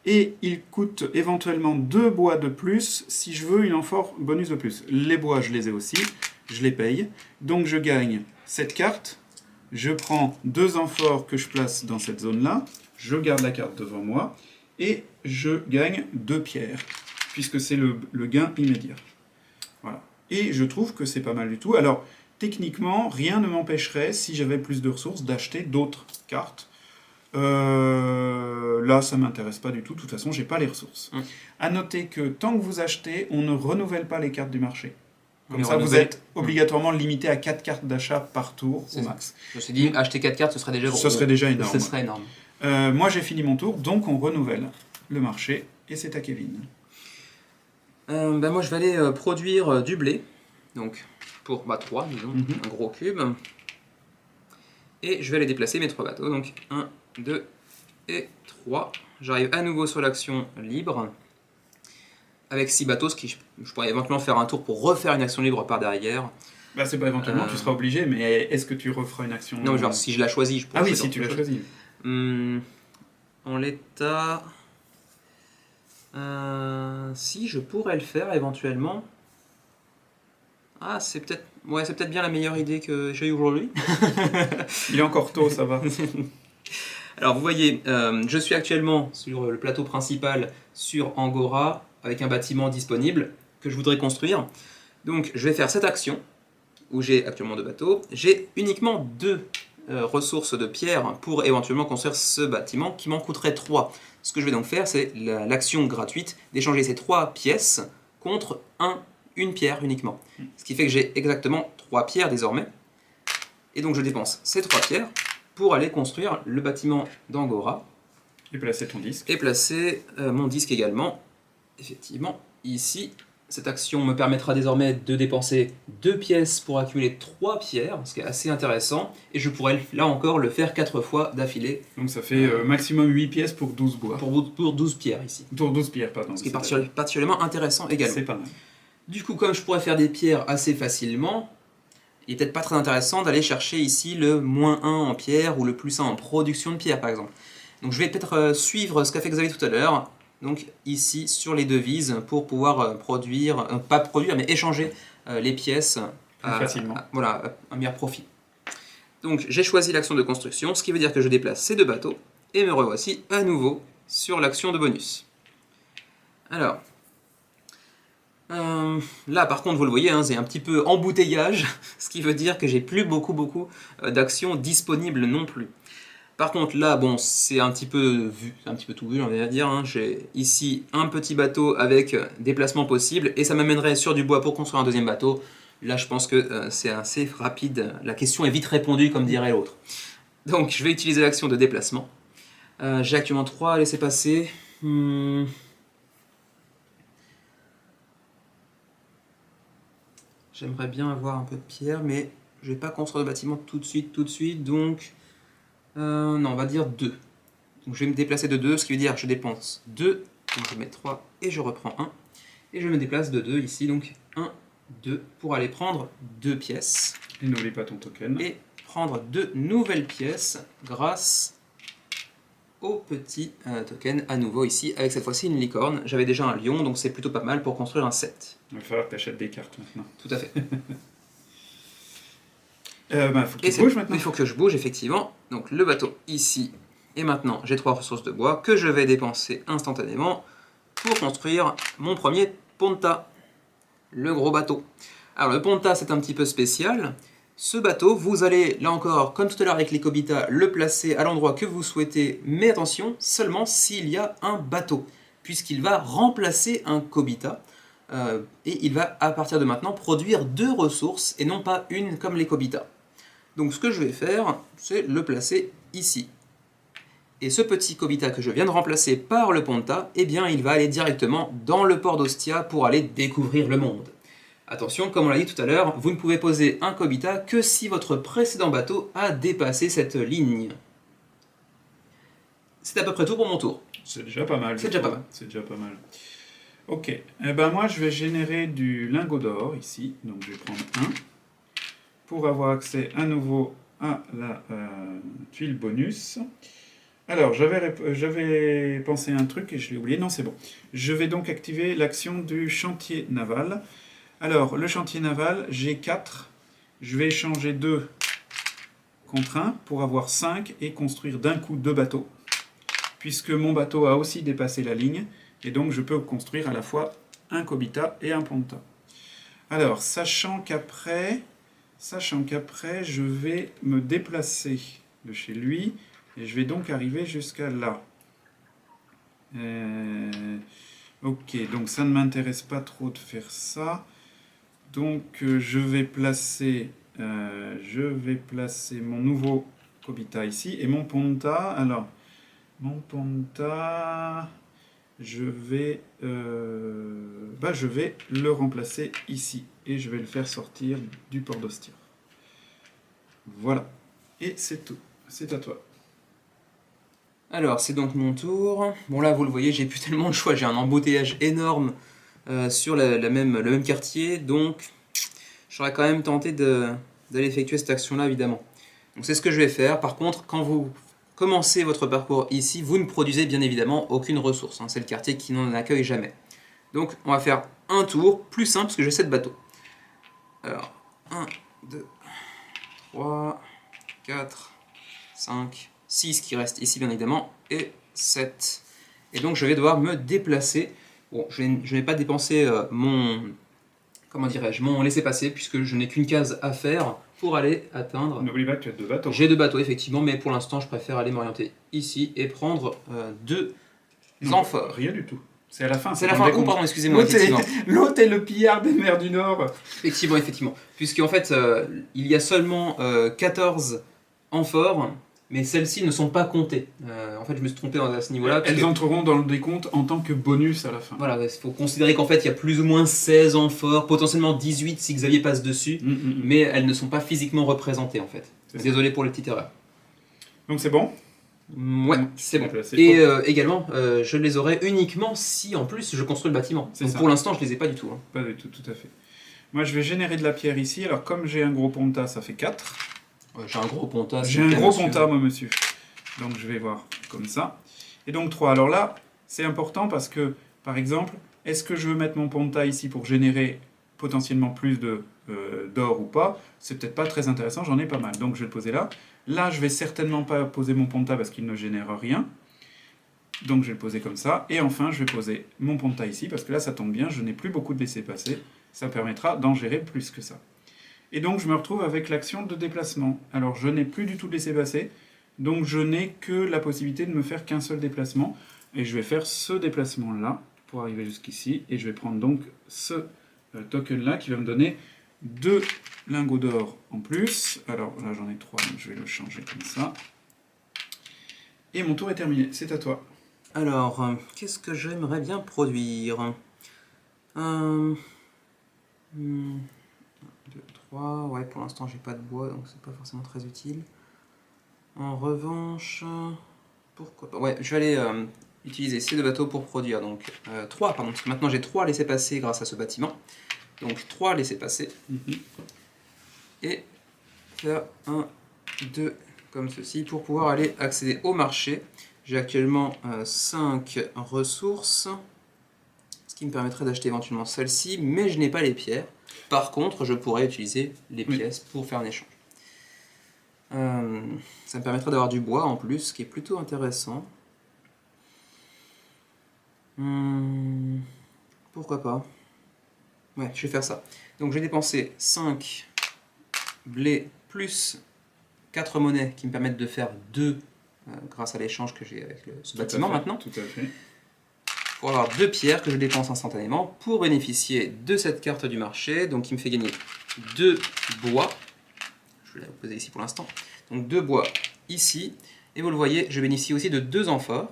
B: Et il coûte éventuellement 2 bois de plus si je veux une amphore bonus de plus. Les bois, je les ai aussi, je les paye. Donc je gagne cette carte. Je prends 2 amphores que je place dans cette zone-là, je garde la carte devant moi, et je gagne 2 pierres, puisque c'est le gain immédiat. Voilà. Et je trouve que c'est pas mal du tout. Alors, techniquement, rien ne m'empêcherait, si j'avais plus de ressources, d'acheter d'autres cartes. Là, ça ne m'intéresse pas du tout, de toute façon, j'ai pas les ressources. À noter que tant que vous achetez, on ne renouvelle pas les cartes du marché. Comme ça, vous êtes obligatoirement limité à 4 cartes d'achat par tour au max.
A: Je me suis dit, acheter 4 cartes, ce serait déjà gros.
B: Ce serait déjà énorme.
A: Ce serait énorme.
B: Moi, j'ai fini mon tour, donc on renouvelle le marché, et c'est à Kevin.
A: Moi, je vais aller produire du blé, donc pour 3, disons, un gros cube. Et je vais aller déplacer mes 3 bateaux, donc 1, 2 et 3. J'arrive à nouveau sur l'action libre. Avec 6 bateaux, ce qui je pourrais éventuellement faire un tour pour refaire une action libre par derrière.
B: Bah, c'est pas éventuellement, tu seras obligé, mais est-ce que tu referas une action...
A: Non, genre si je la choisis, je pourrais...
B: Ah oui, si tu l'as choisi.
A: En l'état... si, je pourrais le faire éventuellement. Ah, c'est peut-être bien la meilleure idée que j'ai eue aujourd'hui.
B: Il est encore tôt, ça va.
A: Alors vous voyez, je suis actuellement sur le plateau principal sur Angora, avec un bâtiment disponible que je voudrais construire. Donc je vais faire cette action, où j'ai actuellement 2 bateaux. J'ai uniquement 2 ressources de pierre pour éventuellement construire ce bâtiment qui m'en coûterait 3. Ce que je vais donc faire, c'est l'action gratuite d'échanger ces 3 pièces contre une pierre uniquement. Ce qui fait que j'ai exactement 3 pierres désormais. Et donc je dépense ces 3 pierres pour aller construire le bâtiment d'Angora.
B: Et placer ton disque.
A: Et placer mon disque également, effectivement, ici. Cette action me permettra désormais de dépenser 2 pièces pour accumuler 3 pierres, ce qui est assez intéressant. Et je pourrais là encore le faire 4 fois d'affilée.
B: Donc ça fait maximum 8 pièces pour 12 bois.
A: Pour 12 pierres ici.
B: Pour 12 pierres, pardon.
A: Ce qui est particulièrement intéressant également.
B: C'est pas mal.
A: Du coup, comme je pourrais faire des pierres assez facilement, il n'est peut-être pas très intéressant d'aller chercher ici le -1 en pierre ou le +1 en production de pierre par exemple. Donc je vais peut-être suivre ce qu'a fait Xavier tout à l'heure, donc ici sur les devises pour pouvoir produire, pas produire mais échanger les pièces
B: facilement.
A: Voilà, un meilleur profit. Donc j'ai choisi l'action de construction, ce qui veut dire que je déplace ces 2 bateaux et me revoici à nouveau sur l'action de bonus. Alors, là par contre vous le voyez, hein, c'est un petit peu embouteillage, ce qui veut dire que j'ai plus beaucoup d'actions disponibles non plus. Par contre là, bon, c'est un petit peu tout vu, on va dire, hein. J'ai ici un petit bateau avec déplacement possible et ça m'amènerait sur du bois pour construire un deuxième bateau. Là je pense que c'est assez rapide, la question est vite répondue comme dirait l'autre. Donc je vais utiliser l'action de déplacement. J'ai actuellement 3 à laisser passer. J'aimerais bien avoir un peu de pierre, mais je vais pas construire de bâtiment tout de suite, donc... non, on va dire 2. Donc je vais me déplacer de 2, ce qui veut dire que je dépense 2, donc je mets 3 et je reprends 1. Et je me déplace de 2 ici, donc 1, 2, pour aller prendre 2 pièces.
B: Et n'oublie pas ton token.
A: Et prendre 2 nouvelles pièces grâce au petit token à nouveau ici, avec cette fois-ci une licorne. J'avais déjà un lion, donc c'est plutôt pas mal pour construire un 7.
B: Il va falloir que tu achètes des cartes maintenant.
A: Tout à fait.
B: Faut que tu bouges maintenant.
A: Il faut que je bouge, effectivement. Donc le bateau ici. Et maintenant, j'ai 3 ressources de bois que je vais dépenser instantanément pour construire mon premier ponta. Le gros bateau. Alors le ponta, c'est un petit peu spécial. Ce bateau, vous allez, là encore, comme tout à l'heure avec les Kobita, le placer à l'endroit que vous souhaitez. Mais attention, seulement s'il y a un bateau. Puisqu'il va remplacer un Kobita. Et il va, à partir de maintenant, produire 2 ressources et non pas une comme les Kobita. Donc ce que je vais faire, c'est le placer ici. Et ce petit Kobita que je viens de remplacer par le Ponta, eh bien il va aller directement dans le port d'Ostia pour aller découvrir le monde. Attention, comme on l'a dit tout à l'heure, vous ne pouvez poser un Kobita que si votre précédent bateau a dépassé cette ligne. C'est à peu près tout pour mon tour.
B: C'est déjà pas mal.
A: C'est déjà pas mal.
B: C'est déjà pas mal. Ok, eh ben moi je vais générer du lingot d'or ici, donc je vais prendre 1 pour avoir accès à nouveau à la tuile bonus. Alors j'avais pensé à un truc et je l'ai oublié, non c'est bon. Je vais donc activer l'action du chantier naval. Alors le chantier naval, j'ai 4, je vais échanger 2 contre 1 pour avoir 5 et construire d'un coup 2 bateaux, puisque mon bateau a aussi dépassé la ligne. Et donc je peux construire à la fois un Kobita et un Ponta. Alors, sachant qu'après, je vais me déplacer de chez lui, et je vais donc arriver jusqu'à là. Ok, donc ça ne m'intéresse pas trop de faire ça. Donc je vais placer mon nouveau Kobita ici, et mon Ponta, alors, mon Ponta... je vais le remplacer ici et je vais le faire sortir du port d'Ostia. Voilà, et c'est tout, c'est à toi.
A: Alors c'est donc mon tour. Bon là vous le voyez, j'ai plus tellement de choix, j'ai un embouteillage énorme sur le même quartier, donc j'aurais quand même tenté d'aller effectuer cette action-là évidemment. Donc c'est ce que je vais faire. Par contre, quand vous commencez votre parcours ici, vous ne produisez bien évidemment aucune ressource, hein. C'est le quartier qui n'en accueille jamais. Donc on va faire un tour, plus simple parce que j'ai 7 bateaux. Alors, 1, 2, 3, 4, 5, 6 qui restent ici bien évidemment, et 7. Et donc je vais devoir me déplacer. Bon, je n'ai pas dépensé mon laissez-passer puisque je n'ai qu'une case à faire pour aller atteindre...
B: N'oublie pas que tu as 2 bateaux.
A: J'ai 2 bateaux, effectivement, mais pour l'instant, je préfère aller m'orienter ici et prendre 2 amphores.
B: Rien du tout. C'est à la fin.
A: C'est la fin. Oh, pardon, excusez-moi.
B: L'autre est le pillard des mers du Nord.
A: Effectivement. Puisqu'en fait, il y a seulement 14 amphores, mais celles-ci ne sont pas comptées. En fait, je me suis trompé à ce niveau-là.
B: Elles entreront dans le décompte en tant que bonus à la fin.
A: Voilà, il faut considérer qu'en fait, il y a plus ou moins 16 amphores, potentiellement 18 si Xavier passe dessus, mais elles ne sont pas physiquement représentées, en fait. Désolé pour les petites erreurs.
B: Donc c'est bon ?
A: Ouais, c'est bon. Et également, je les aurai uniquement si en plus je construis le bâtiment. Donc pour l'instant, je les ai pas du tout.
B: Pas du tout, tout à fait. Moi, je vais générer de la pierre ici. Alors, comme j'ai un gros ponta, ça fait 4.
A: J'ai un gros ponta.
B: J'ai un gros ponta, moi, monsieur. Donc, je vais voir comme ça. Et donc, 3. Alors là, c'est important parce que, par exemple, est-ce que je veux mettre mon ponta ici pour générer potentiellement plus d'or ou pas? C'est peut-être pas très intéressant, j'en ai pas mal. Donc, je vais le poser là. Là, je vais certainement pas poser mon ponta parce qu'il ne génère rien. Donc je vais le poser comme ça. Et enfin, je vais poser mon ponta ici parce que là, ça tombe bien, je n'ai plus beaucoup de laissés-passer. Ça permettra d'en gérer plus que ça. Et donc, je me retrouve avec l'action de déplacement. Alors, je n'ai plus du tout de laissés-passer. Donc, je n'ai que la possibilité de me faire qu'un seul déplacement. Et je vais faire ce déplacement-là pour arriver jusqu'ici. Et je vais prendre donc ce token-là qui va me donner 2 lingots d'or en plus. Alors là j'en ai 3, donc je vais le changer comme ça. Et mon tour est terminé, c'est à toi.
A: Alors, qu'est-ce que j'aimerais bien produire 1, 2, 3, ouais pour l'instant j'ai pas de bois donc c'est pas forcément très utile. En revanche, pourquoi pas. Ouais, je vais aller utiliser ces 2 bateaux pour produire, donc 3 pardon, parce que maintenant j'ai 3 laissés-passer grâce à ce bâtiment. Donc 3 laissés-passer. Et faire 1, 2, comme ceci, pour pouvoir aller accéder au marché. J'ai actuellement 5 ressources, ce qui me permettrait d'acheter éventuellement celle-ci, mais je n'ai pas les pierres. Par contre, je pourrais utiliser les pièces pour faire un échange. Ça me permettrait d'avoir du bois en plus, ce qui est plutôt intéressant. Pourquoi pas? Ouais, je vais faire ça. Donc je vais dépenser 5 blés plus 4 monnaies qui me permettent de faire 2 grâce à l'échange que j'ai avec ce bâtiment maintenant.
B: Tout à fait.
A: Pour avoir 2 pierres que je dépense instantanément pour bénéficier de cette carte du marché, donc qui me fait gagner 2 bois. Je vais la poser ici pour l'instant. Donc 2 bois ici. Et vous le voyez, je bénéficie aussi de 2 amphores.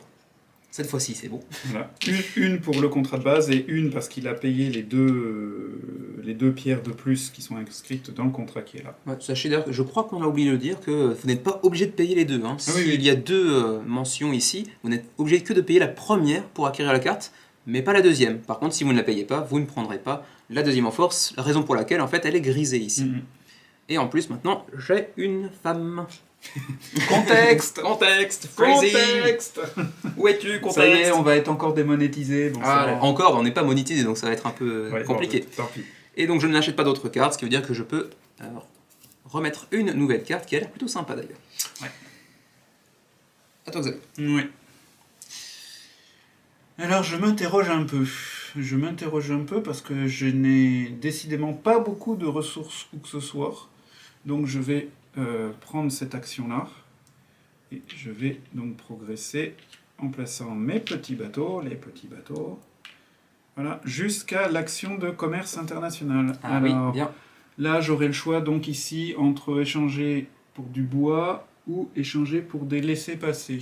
A: Cette fois-ci, c'est bon.
B: Voilà. Une pour le contrat de base et une parce qu'il a payé les deux pierres de plus qui sont inscrites dans le contrat qui est là.
A: Ouais, sachez d'ailleurs, je crois qu'on a oublié de le dire, que vous n'êtes pas obligé de payer les deux. Hein.
B: Ah oui, oui.
A: S'il y a 2 mentions ici, vous n'êtes obligé que de payer la première pour acquérir la carte, mais pas la deuxième. Par contre, si vous ne la payez pas, vous ne prendrez pas la deuxième en force, la raison pour laquelle, en fait, elle est grisée ici. Et en plus, maintenant, j'ai une femme.
B: Contexte,
A: crazy.
B: Contexte.
A: Où es-tu, contexte?
B: Ça y est, on va être encore démonétisé. Bon,
A: encore, on n'est pas monétisé, donc ça va être un peu compliqué.
B: Bon, tant pis.
A: Et donc je n'achète pas d'autres cartes, ce qui veut dire que je peux remettre une nouvelle carte qui a l'air plutôt sympa d'ailleurs.
B: Ouais.
A: À toi, Xavier.
B: Oui. Alors je m'interroge un peu. Parce que je n'ai décidément pas beaucoup de ressources où que ce soit. Donc je vais prendre cette action-là. Et je vais donc progresser en plaçant mes petits bateaux, les petits bateaux. Voilà, jusqu'à l'action de commerce international.
A: Ah
B: alors,
A: oui, bien.
B: Là, j'aurai le choix donc ici entre échanger pour du bois ou échanger pour des laissés-passer.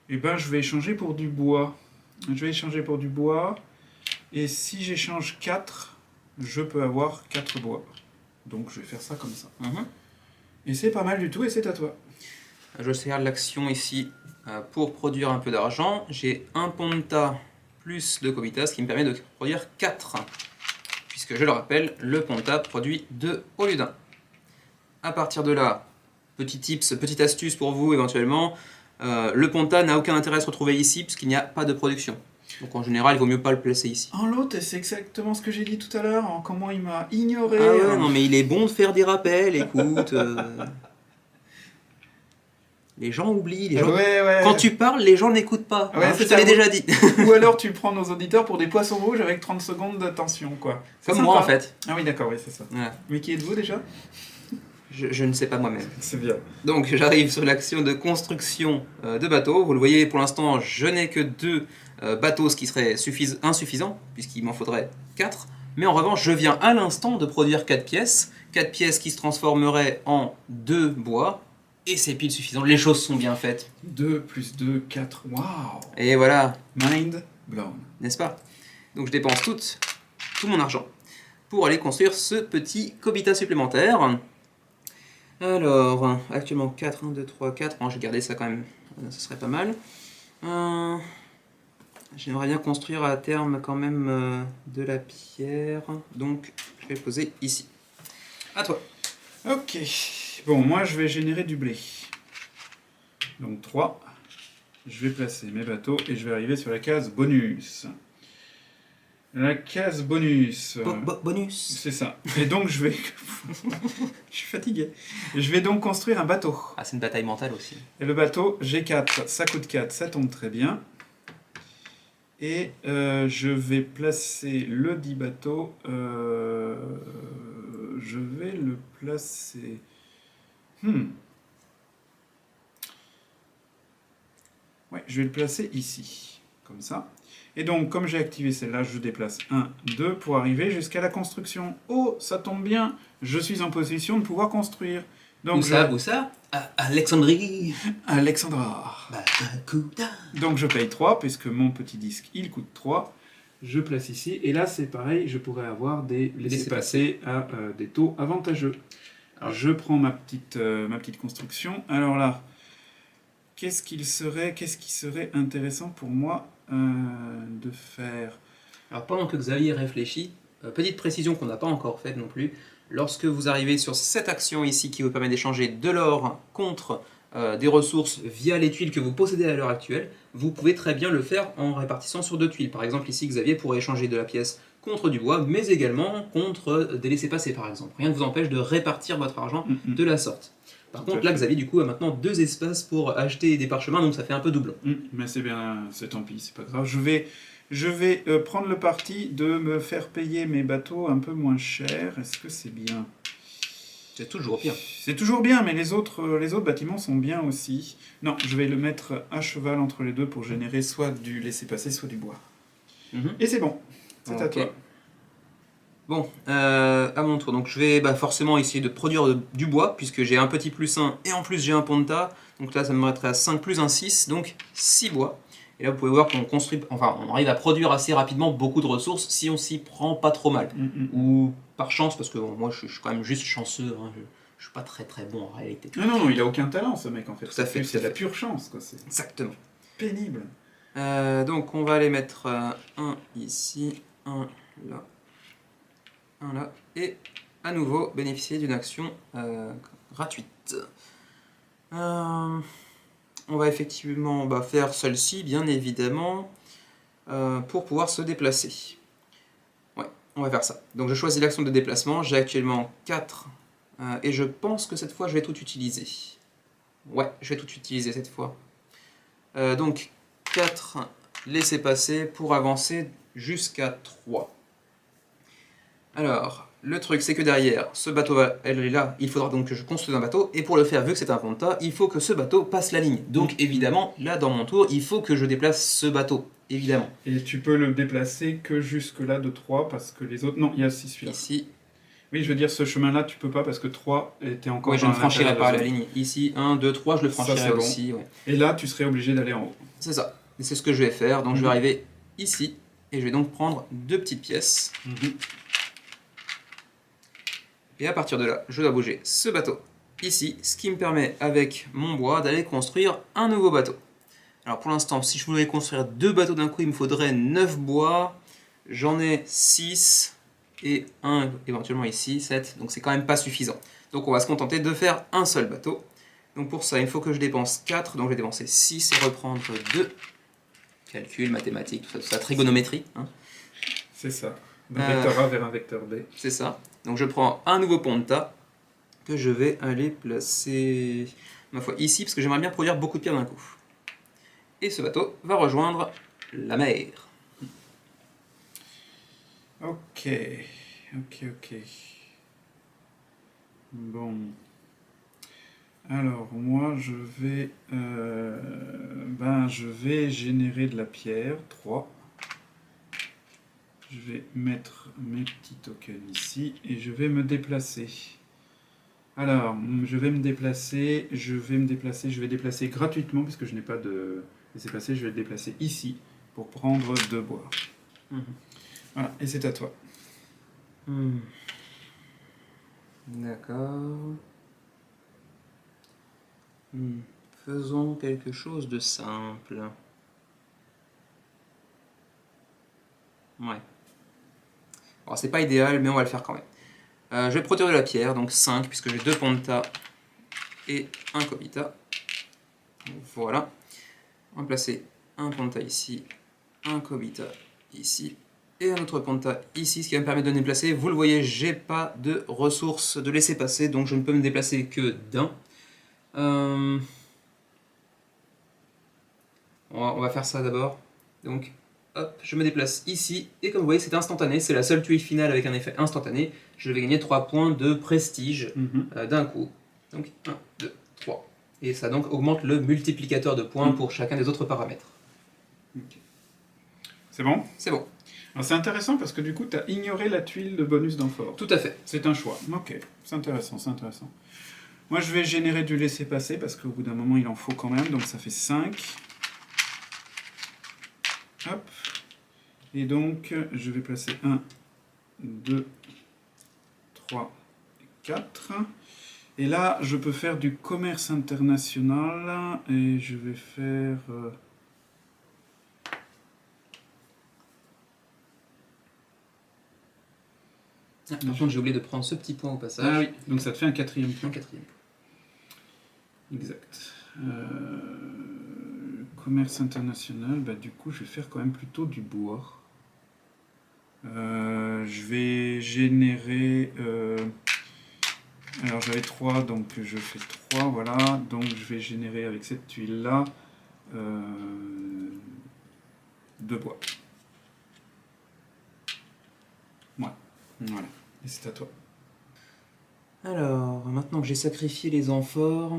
B: Eh bien, je vais échanger pour du bois. Et si j'échange 4, je peux avoir 4 bois. Donc, je vais faire ça comme ça. Et c'est pas mal du tout, et c'est à toi.
A: Je sers l'action ici pour produire un peu d'argent. J'ai un ponta plus 2 cobitas, ce qui me permet de produire 4. Puisque, je le rappelle, le ponta produit 2 au lieu d'1. À partir de là, petit tips, petite astuce pour vous éventuellement, le ponta n'a aucun intérêt à se retrouver ici puisqu'il n'y a pas de production. Donc en général, il vaut mieux pas le placer ici.
B: En l'autre, c'est exactement ce que j'ai dit tout à l'heure, hein, comment il m'a ignoré.
A: Ah ouais, non mais il est bon de faire des rappels, écoute. Les gens oublient,
B: Ouais.
A: Quand tu parles, les gens n'écoutent pas.
B: Ouais,
A: je te l'ai déjà dit.
B: Ou alors tu prends nos auditeurs pour des poissons rouges avec 30 secondes d'attention, quoi.
A: Comme moi en fait.
B: Ah oui, d'accord, oui, c'est ça.
A: Ouais.
B: Mais qui êtes-vous déjà?
A: Je ne sais pas moi-même.
B: C'est bien.
A: Donc j'arrive sur l'action de construction de bateaux. Vous le voyez, pour l'instant, je n'ai que 2 bateaux, ce qui serait insuffisant, puisqu'il m'en faudrait 4. Mais en revanche, je viens à l'instant de produire 4 pièces. 4 pièces qui se transformeraient en 2 bois. Et c'est pile suffisant. Les choses sont bien faites.
B: 2 plus 2, 4. Waouh!
A: Et voilà,
B: Mind blown.
A: n'est-ce pas? Donc je dépense tout mon argent pour aller construire ce petit Kobita supplémentaire. Alors, actuellement 4, 1, 2, 3, 4. Bon, je vais garder ça quand même, ça serait pas mal. J'aimerais bien construire à terme quand même de la pierre. Donc, je vais le poser ici. À toi.
B: Ok. Bon, moi je vais générer du blé. Donc 3. Je vais placer mes bateaux et je vais arriver sur la case bonus. La case bonus.
A: Bonus.
B: C'est ça. Et donc je vais... je suis fatigué. Je vais donc construire un bateau.
A: Ah, c'est une bataille mentale aussi.
B: Et le bateau, G4, ça coûte 4, ça tombe très bien. Et je vais placer le dit bateau. Je vais le placer... Ouais, je vais le placer ici, comme ça. Et donc, comme j'ai activé celle-là, je déplace 1, 2 pour arriver jusqu'à la construction. Oh, ça tombe bien, je suis en position de pouvoir construire. Donc,
A: Où ça Alexandrie.
B: Alexandra.
A: Barracuda.
B: Donc je paye 3, puisque mon petit disque, il coûte 3. Je place ici, et là c'est pareil, je pourrais avoir des laissez-passer à des taux avantageux. Alors je prends ma petite construction. Alors là, qu'est-ce qui serait intéressant pour moi de faire?
A: Alors pendant que Xavier réfléchit, petite précision qu'on n'a pas encore faite non plus, lorsque vous arrivez sur cette action ici qui vous permet d'échanger de l'or contre des ressources via les tuiles que vous possédez à l'heure actuelle, vous pouvez très bien le faire en répartissant sur 2 tuiles. Par exemple ici Xavier pourrait échanger de la pièce contre du bois, mais également contre des laissez-passer par exemple. Rien ne vous empêche de répartir votre argent de la sorte. Par contre, là, Xavier, du coup, a maintenant 2 espaces pour acheter des parchemins, donc ça fait un peu doublon.
B: Mais c'est bien, c'est tant pis, c'est pas grave. Je vais prendre le parti de me faire payer mes bateaux un peu moins cher. Est-ce que c'est bien?
A: C'est toujours bien.
B: C'est toujours bien, mais les autres bâtiments sont bien aussi. Non, je vais le mettre à cheval entre les deux pour générer soit du laisser-passer, soit du bois. Et c'est bon, c'est à toi.
A: Bon, à mon tour. Donc je vais forcément essayer de produire du bois, puisque j'ai un petit +1 et en plus j'ai un ponta. Donc là, ça me mettrait à 5 plus un 6, donc 6 bois. Et là, vous pouvez voir qu'on construit, enfin, on arrive à produire assez rapidement beaucoup de ressources si on s'y prend pas trop mal. Ou par chance, parce que bon, moi je suis quand même juste chanceux, hein, je suis pas très très bon en réalité.
B: Non, il a aucun talent ce mec en fait.
A: Tout à fait.
B: C'est de la pure chance quoi.
A: Exactement.
B: Pénible.
A: Donc on va aller mettre un ici, un là. Un là, et à nouveau bénéficier d'une action gratuite. On va effectivement faire celle-ci, bien évidemment, pour pouvoir se déplacer. Ouais, on va faire ça. Donc je choisis l'action de déplacement, j'ai actuellement 4, et je pense que cette fois je vais tout utiliser. Ouais, je vais tout utiliser cette fois. Donc 4 laissez passer pour avancer jusqu'à 3. Alors, le truc c'est que derrière, ce bateau, elle est là, il faudra donc que je construise un bateau, et pour le faire, vu que c'est un ponta, il faut que ce bateau passe la ligne. Donc évidemment, là dans mon tour, il faut que je déplace ce bateau, évidemment.
B: Et tu peux le déplacer que jusque là de 3, parce que les autres... Non, il y a 6 celui-là.
A: Ici.
B: Oui, je veux dire, ce chemin-là, tu peux pas, parce que 3 était encore...
A: Oui, je ne franchirai pas la ligne. Ici, 1, 2, 3, je le franchirai aussi. Ouais.
B: Et là, tu serais obligé d'aller en haut.
A: C'est ça. Et c'est ce que je vais faire. Donc je vais arriver ici, et je vais donc prendre 2 petites pièces. Et à partir de là, je dois bouger ce bateau ici, ce qui me permet, avec mon bois, d'aller construire un nouveau bateau. Alors pour l'instant, si je voulais construire 2 bateaux d'un coup, il me faudrait 9 bois. J'en ai 6 et 1 éventuellement ici, 7. Donc c'est quand même pas suffisant. Donc on va se contenter de faire un seul bateau. Donc pour ça, il faut que je dépense 4. Donc je vais dépenser 6 et reprendre 2. Calcul, mathématiques, tout ça, trigonométrie. Hein.
B: C'est ça. D'un vecteur A vers un vecteur B.
A: C'est ça. Donc je prends un nouveau ponta que je vais aller placer, ma foi, ici, parce que j'aimerais bien produire beaucoup de pierres d'un coup. Et ce bateau va rejoindre la mer.
B: Ok. Bon. Alors, moi, je vais générer de la pierre, 3. Je vais mettre mes petits tokens ici et je vais me déplacer. Alors, je vais déplacer gratuitement puisque je n'ai pas de laisser-passer. Je vais le déplacer ici pour prendre 2 bois. Voilà, et c'est à toi.
A: D'accord. Faisons quelque chose de simple. Ouais. Alors, c'est pas idéal, mais on va le faire quand même. Je vais produire de la pierre, donc 5, puisque j'ai 2 ponta et un kobita. Voilà. On va placer un ponta ici, un kobita ici, et un autre ponta ici, ce qui va me permettre de me déplacer. Vous le voyez, j'ai pas de ressources de laisser passer, donc je ne peux me déplacer que d'un. On va faire ça d'abord. Donc, hop, je me déplace ici, et comme vous voyez, c'est instantané, c'est la seule tuile finale avec un effet instantané. Je vais gagner 3 points de prestige d'un coup. Donc, 1, 2, 3. Et ça donc augmente le multiplicateur de points pour chacun des autres paramètres.
B: Okay. C'est bon?
A: C'est bon.
B: Alors c'est intéressant parce que du coup, tu as ignoré la tuile de bonus d'amphore.
A: Tout à fait.
B: C'est un choix. Ok, c'est intéressant, c'est intéressant. Moi, je vais générer du laisser-passer parce qu'au bout d'un moment, il en faut quand même. Donc ça fait 5. Hop. Et donc, je vais placer 1, 2, 3, 4. Et là, je peux faire du commerce international. Et je vais faire...
A: Par contre, j'ai oublié de prendre ce petit point au passage.
B: Ah oui, donc ça te fait un 4e point.
A: Un 4e.
B: Exact. Commerce international, bah, du coup, je vais faire quand même plutôt du bois. Je vais générer... alors j'avais 3, donc je fais 3, voilà. Donc je vais générer avec cette tuile-là 2 bois. Ouais. Voilà. Et c'est à toi.
A: Alors, maintenant que j'ai sacrifié les amphores,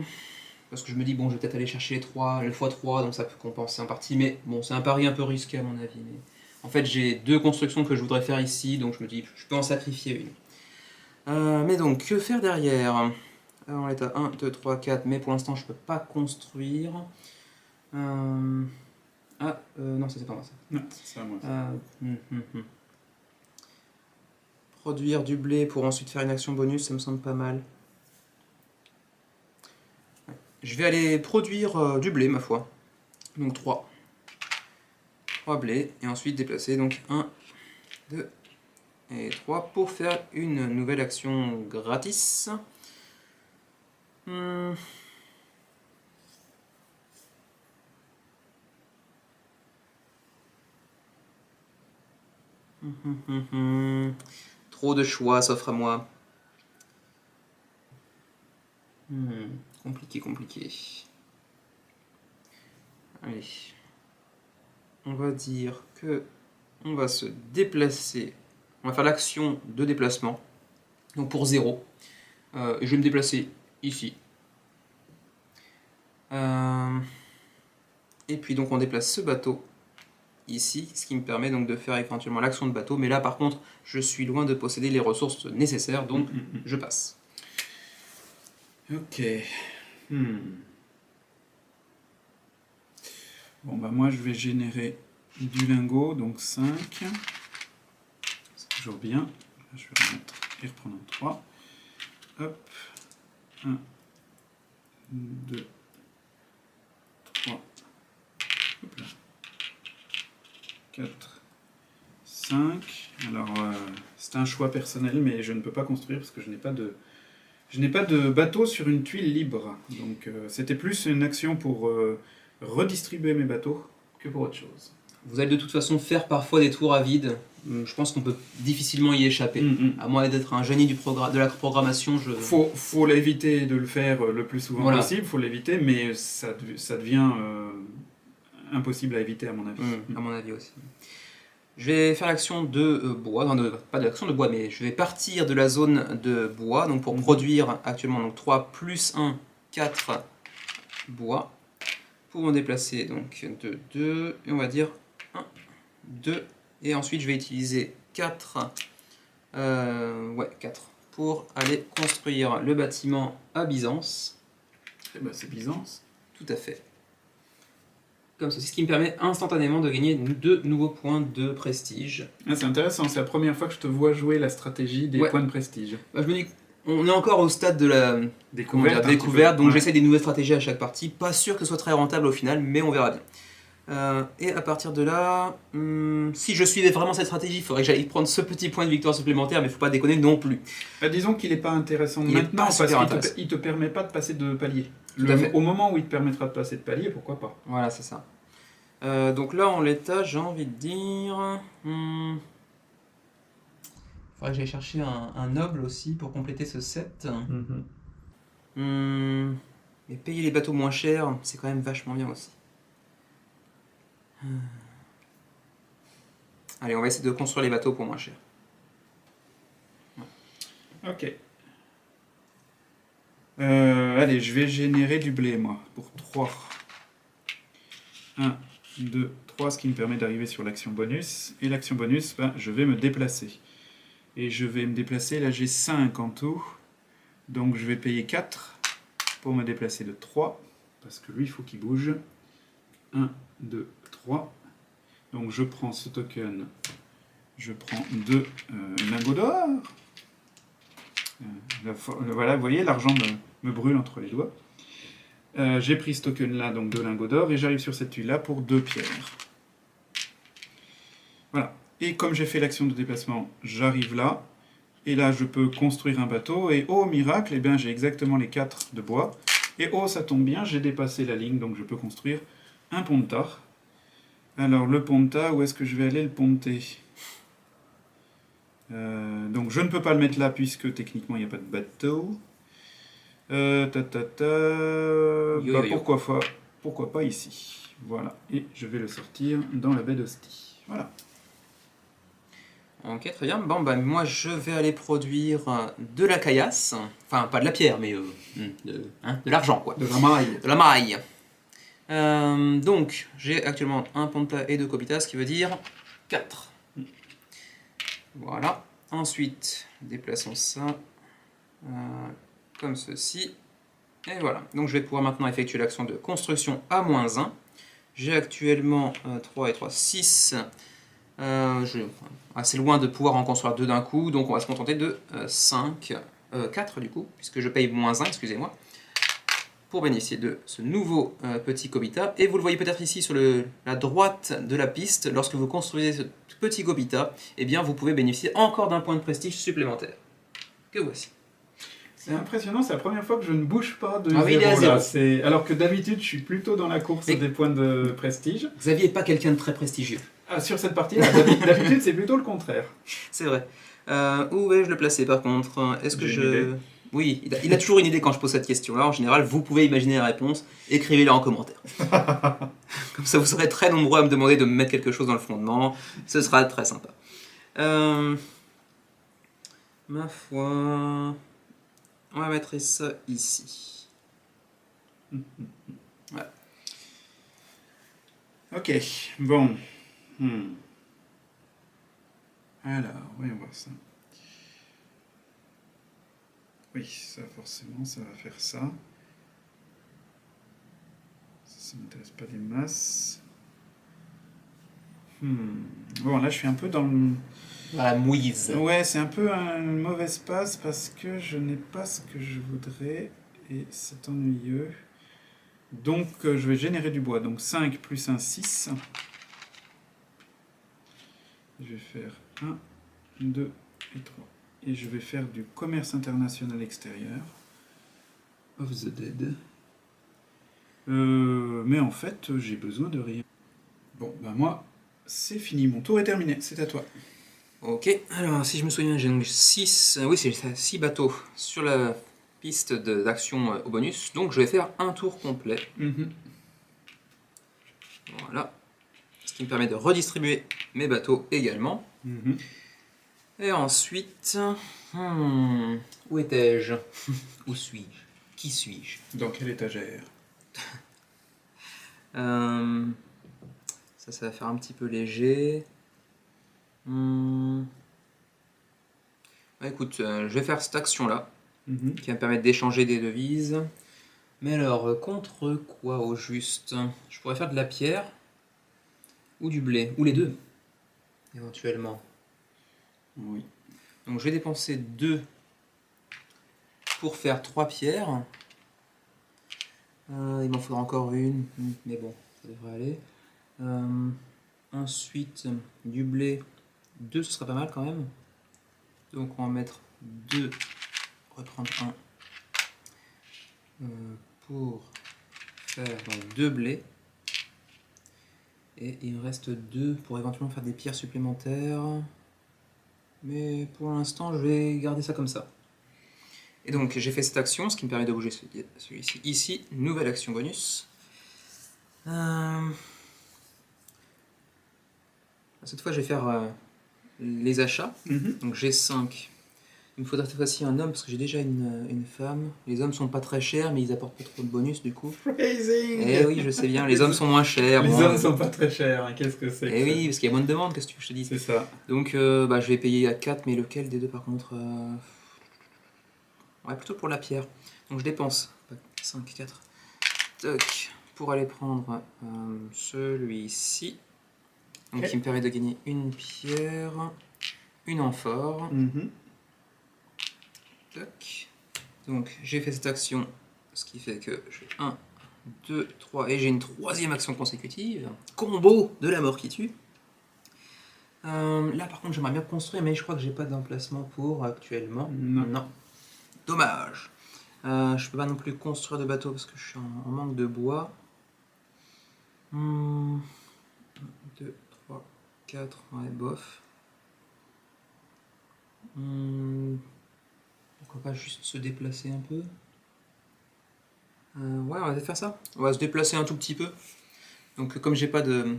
A: parce que je me dis, bon, je vais peut-être aller chercher les 3, le x3, donc ça peut compenser en partie, mais bon, c'est un pari un peu risqué à mon avis. Mais... En fait, j'ai 2 constructions que je voudrais faire ici, donc je me dis, je peux en sacrifier une. Mais donc, que faire derrière? Alors, l'état 1, 2, 3, 4, mais pour l'instant, je peux pas construire. Non, ça c'est pas moi ça.
B: Non, c'est à moi.
A: Produire du blé pour ensuite faire une action bonus, ça me semble pas mal. Je vais aller produire du blé, ma foi. Donc 3. 3 blés, et ensuite déplacer, donc 1, 2 et 3 pour faire une nouvelle action gratis. Trop de choix s'offre à moi. Compliqué, compliqué. Allez. On va dire que on va se déplacer. On va faire l'action de déplacement. Donc pour 0. Je vais me déplacer ici. Et puis donc on déplace ce bateau ici, ce qui me permet donc de faire éventuellement l'action de bateau. Mais là par contre, je suis loin de posséder les ressources nécessaires, donc je passe.
B: Ok. Bon bah moi je vais générer du lingot, donc 5. C'est toujours bien. Là, je vais remettre et reprendre un 3. Hop. 1, 2, 3. Hop là. 4, 5. Alors c'est un choix personnel, mais je ne peux pas construire parce que je n'ai pas de bateau sur une tuile libre. Donc c'était plus une action pour redistribuer mes bateaux que pour autre chose.
A: Vous allez de toute façon faire parfois des tours à vide. Je pense qu'on peut difficilement y échapper. À moins d'être un génie de la programmation.
B: Faut l'éviter de le faire le plus souvent possible, faut l'éviter, mais ça devient impossible à éviter à mon avis.
A: À mon avis aussi. Je vais faire l'action de bois, pas de l'action de bois, mais je vais partir de la zone de bois, donc pour produire actuellement donc 3 plus 1 4 bois pour me déplacer. Donc de 2, et on va dire 1, 2. Et ensuite, je vais utiliser 4, 4 pour aller construire le bâtiment à Byzance.
B: Eh ben, c'est Byzance.
A: Tout à fait. Comme ceci, ce qui me permet instantanément de gagner 2 nouveaux points de prestige.
B: Ah, c'est intéressant, c'est la première fois que je te vois jouer la stratégie des points de prestige.
A: Bah, je me dis, on est encore au stade de la découverte, donc j'essaie des nouvelles stratégies à chaque partie. Pas sûr que ce soit très rentable au final, mais on verra bien. Et à partir de là, si je suivais vraiment cette stratégie, il faudrait que j'aille prendre ce petit point de victoire supplémentaire, mais il ne faut pas déconner non plus.
B: Disons qu'il n'est pas intéressant maintenant parce qu'il ne te permet pas de passer de palier. Au moment où il te permettra de passer de palier, pourquoi pas.
A: Voilà, c'est ça. Donc là, en l'état, j'ai envie de dire... Il faudrait que j'aille chercher un noble aussi pour compléter ce set. Mais payer les bateaux moins chers, c'est quand même vachement bien aussi. Allez, on va essayer de construire les bateaux pour moins cher.
B: Ouais. Ok. Allez, je vais générer du blé, moi, pour 3. 1, 2, 3, ce qui me permet d'arriver sur l'action bonus. Et l'action bonus, je vais me déplacer. Et je vais me déplacer, là j'ai 5 en tout. Donc je vais payer 4 pour me déplacer de 3. Parce que lui, il faut qu'il bouge. 1, 2, 3. Donc je prends ce token. Je prends 2 lingots d'or. Voilà, vous voyez, l'argent me brûle entre les doigts. J'ai pris ce token là, donc 2 lingots d'or, et j'arrive sur cette tuile là pour 2 pierres. Voilà. Et comme j'ai fait l'action de déplacement, j'arrive là. Et là, je peux construire un bateau. Et oh, miracle, eh bien, j'ai exactement les 4 de bois. Et oh, ça tombe bien, j'ai dépassé la ligne, donc je peux construire un ponta. Alors, le ponta, où est-ce que je vais aller le ponter ? Donc, je ne peux pas le mettre là, puisque techniquement, il n'y a pas de bateau. Pourquoi pas ici. Voilà. Et je vais le sortir dans la baie d'Ostie. Voilà.
A: Ok, très bien. Bon, moi, je vais aller produire de la caillasse. Enfin, pas de la pierre, mais de l'argent, quoi.
B: De la maille.
A: De la maille. Donc, j'ai actuellement un ponta et 2 copitas, ce qui veut dire 4. Voilà. Ensuite, déplaçons ça comme ceci. Et voilà. Donc, je vais pouvoir maintenant effectuer l'action de construction à -1. J'ai actuellement 3 et 3, 6. Assez loin de pouvoir en construire 2 d'un coup, donc on va se contenter de 4 du coup, puisque je paye -1, excusez-moi, pour bénéficier de ce nouveau petit Kobita. Et vous le voyez peut-être ici sur la droite de la piste, lorsque vous construisez ce petit Kobita, eh bien vous pouvez bénéficier encore d'un point de prestige supplémentaire. Que voici.
B: C'est impressionnant, c'est la première fois que je ne bouge pas de
A: oui, il est à 0.
B: Là. Alors que d'habitude, je suis plutôt dans la course des points de prestige.
A: Xavier n'est pas quelqu'un de très prestigieux.
B: Ah, sur cette partie-là, d'habitude, c'est plutôt le contraire.
A: C'est vrai. Où vais-je le placer par contre ? Est-ce que je... Oui, il a toujours une idée quand je pose cette question-là. En général, vous pouvez imaginer la réponse. Écrivez-la en commentaire. Comme ça, vous serez très nombreux à me demander de me mettre quelque chose dans le fondement. Ce sera très sympa. Ma foi... On va mettre ça ici. Voilà.
B: Ok, bon. Alors, voyons voir ça. Oui, ça forcément, ça va faire ça. Ça ne m'intéresse pas des masses. Bon, là, je suis un peu dans le...
A: La mouise.
B: Ouais, c'est un peu un mauvais espace parce que je n'ai pas ce que je voudrais et c'est ennuyeux. Donc, je vais générer du bois. Donc, 5 plus 1, 6. Je vais faire 1, 2 et 3. Et je vais faire du commerce international extérieur. Of the Dead. Mais en fait, j'ai besoin de rien. Bon, moi, c'est fini. Mon tour est terminé. C'est à toi.
A: Ok, alors si je me souviens, j'ai 6 bateaux sur la piste d'action au bonus, donc je vais faire un tour complet. Voilà, ce qui me permet de redistribuer mes bateaux également. Et ensuite, où étais-je? Où suis-je? Qui suis-je?
B: Dans quelle étagère?
A: Ça va faire un petit peu léger. Bah, écoute, je vais faire cette action-là, qui va me permettre d'échanger des devises. Mais alors, contre quoi au juste? Je pourrais faire de la pierre ou du blé, ou les deux, éventuellement.
B: Oui.
A: Donc je vais dépenser 2 pour faire 3 pierres. Il m'en faudra encore une, mais bon, ça devrait aller. Ensuite, du blé, 2 ce sera pas mal quand même. Donc on va mettre 2, reprendre 1 pour faire donc 2 blés. Et il me reste 2 pour éventuellement faire des pierres supplémentaires. Mais pour l'instant, je vais garder ça comme ça. Et donc j'ai fait cette action, ce qui me permet de bouger celui-ci. Ici, nouvelle action bonus. Cette fois, je vais faire les achats. Donc j'ai 5. Il me faudra cette fois-ci un homme parce que j'ai déjà une femme. Les hommes sont pas très chers, mais ils apportent pas trop de bonus du coup.
B: Phrasing.
A: Eh oui, je sais bien, les hommes sont moins chers.
B: Les hommes sont pas très chers, hein. Qu'est-ce que c'est que
A: Eh
B: ça?
A: oui, parce qu'il y a moins de demandes, qu'est-ce que tu veux que je te dise?
B: C'est ça.
A: Donc je vais payer à 4, mais lequel des deux par contre Ouais, plutôt pour la pierre. Donc je dépense 5, 4. Toc, pour aller prendre celui-ci. Donc qui me permet de gagner une pierre, une amphore. Toc. Donc j'ai fait cette action, ce qui fait que je fais 1, 2, 3, et j'ai une troisième action consécutive. Combo de la mort qui tue. Là par contre j'aimerais bien construire, mais je crois que j'ai pas d'emplacement pour actuellement.
B: Non.
A: Dommage. Je peux pas non plus construire de bateau parce que je suis en manque de bois. 1, 2, 3, 4, ouais, bof. Pourquoi pas juste se déplacer un peu? Ouais, on va faire ça. On va se déplacer un tout petit peu. Donc comme j'ai pas de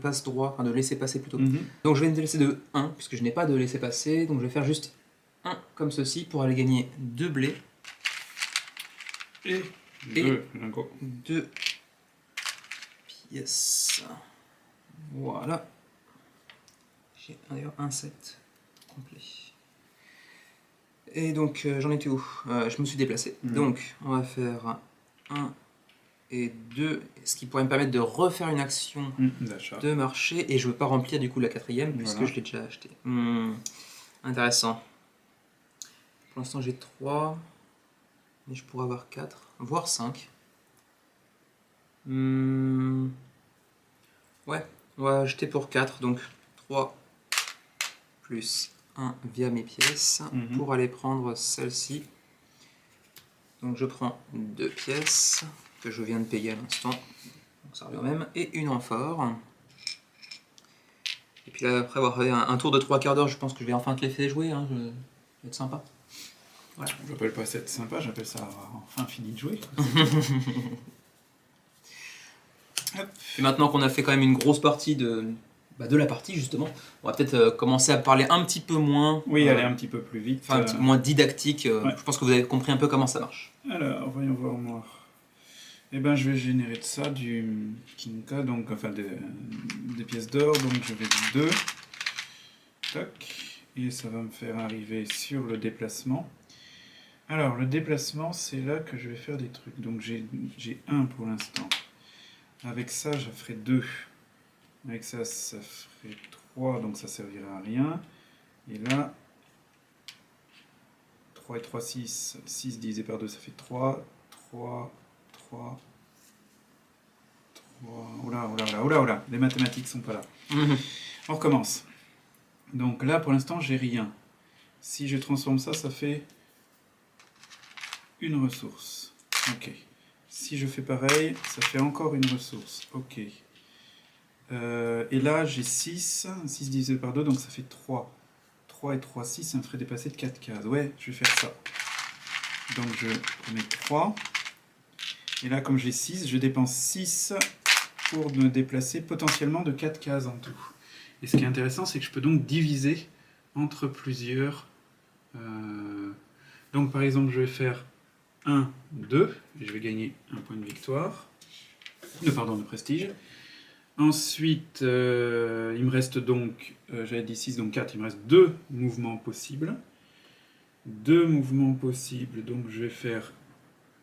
A: passe droit, enfin de laisser passer plutôt. Donc je vais me déplacer de 1, puisque je n'ai pas de laisser passer. Donc je vais faire juste 1 comme ceci pour aller gagner 2 blés.
B: Et
A: 2 pièces. Voilà. J'ai d'ailleurs un set complet. Et donc j'en étais où? Je me suis déplacé. Donc on va faire 1 et 2, ce qui pourrait me permettre de refaire une action de marché. Et je ne veux pas remplir du coup la 4ème puisque je l'ai déjà acheté. Intéressant. Pour l'instant j'ai 3, mais je pourrais avoir 4, voire 5. Ouais, on va acheter pour 4, donc 3 plus 1 via mes pièces pour aller prendre celle-ci. Donc je prends 2 pièces que je viens de payer à l'instant, donc ça revient au même, et une amphore. Et puis là, après avoir fait un tour de 3 quarts d'heure, je pense que je vais enfin te les faire jouer, hein, ça va être sympa.
B: Voilà. J'appelle pas ça être sympa, j'appelle ça avoir enfin fini de jouer.
A: Et maintenant qu'on a fait quand même une grosse partie de la partie justement, on va peut-être commencer à parler un petit peu moins.
B: Oui, aller un petit peu plus vite.
A: Enfin, un petit peu moins didactique.
B: Ouais.
A: Je pense que vous avez compris un peu comment ça marche.
B: Alors, voyons voir moi. Eh ben, je vais générer de ça du Kinka, donc enfin des pièces d'or, donc je vais du 2. Tac. Et ça va me faire arriver sur le déplacement. Alors, le déplacement, c'est là que je vais faire des trucs. Donc j'ai 1 pour l'instant. Avec ça, je ferai 2. Avec ça, ça ferait 3, donc ça servira à rien. Et là, 3 et 3, 6. 6 divisé par 2, ça fait 3. 3, 3, 3. Oula. Les mathématiques sont pas là. On recommence. Donc là, pour l'instant, j'ai rien. Si je transforme ça, ça fait une ressource. Ok. Si je fais pareil, ça fait encore une ressource. Ok. Et là, j'ai 6. 6 divisé par 2, donc ça fait 3. 3 et 3, 6, ça me ferait dépasser de 4 cases. Ouais, je vais faire ça. Donc je mets 3. Et là, comme j'ai 6, je dépense 6 pour me déplacer potentiellement de 4 cases en tout. Et ce qui est intéressant, c'est que je peux donc diviser entre plusieurs. Donc par exemple, je vais faire 1, 2. Et je vais gagner un point de victoire. Pardon, de prestige. Ensuite, il me reste donc, j'avais dit 6, donc 4, il me reste 2 mouvements possibles. 2 mouvements possibles, donc je vais faire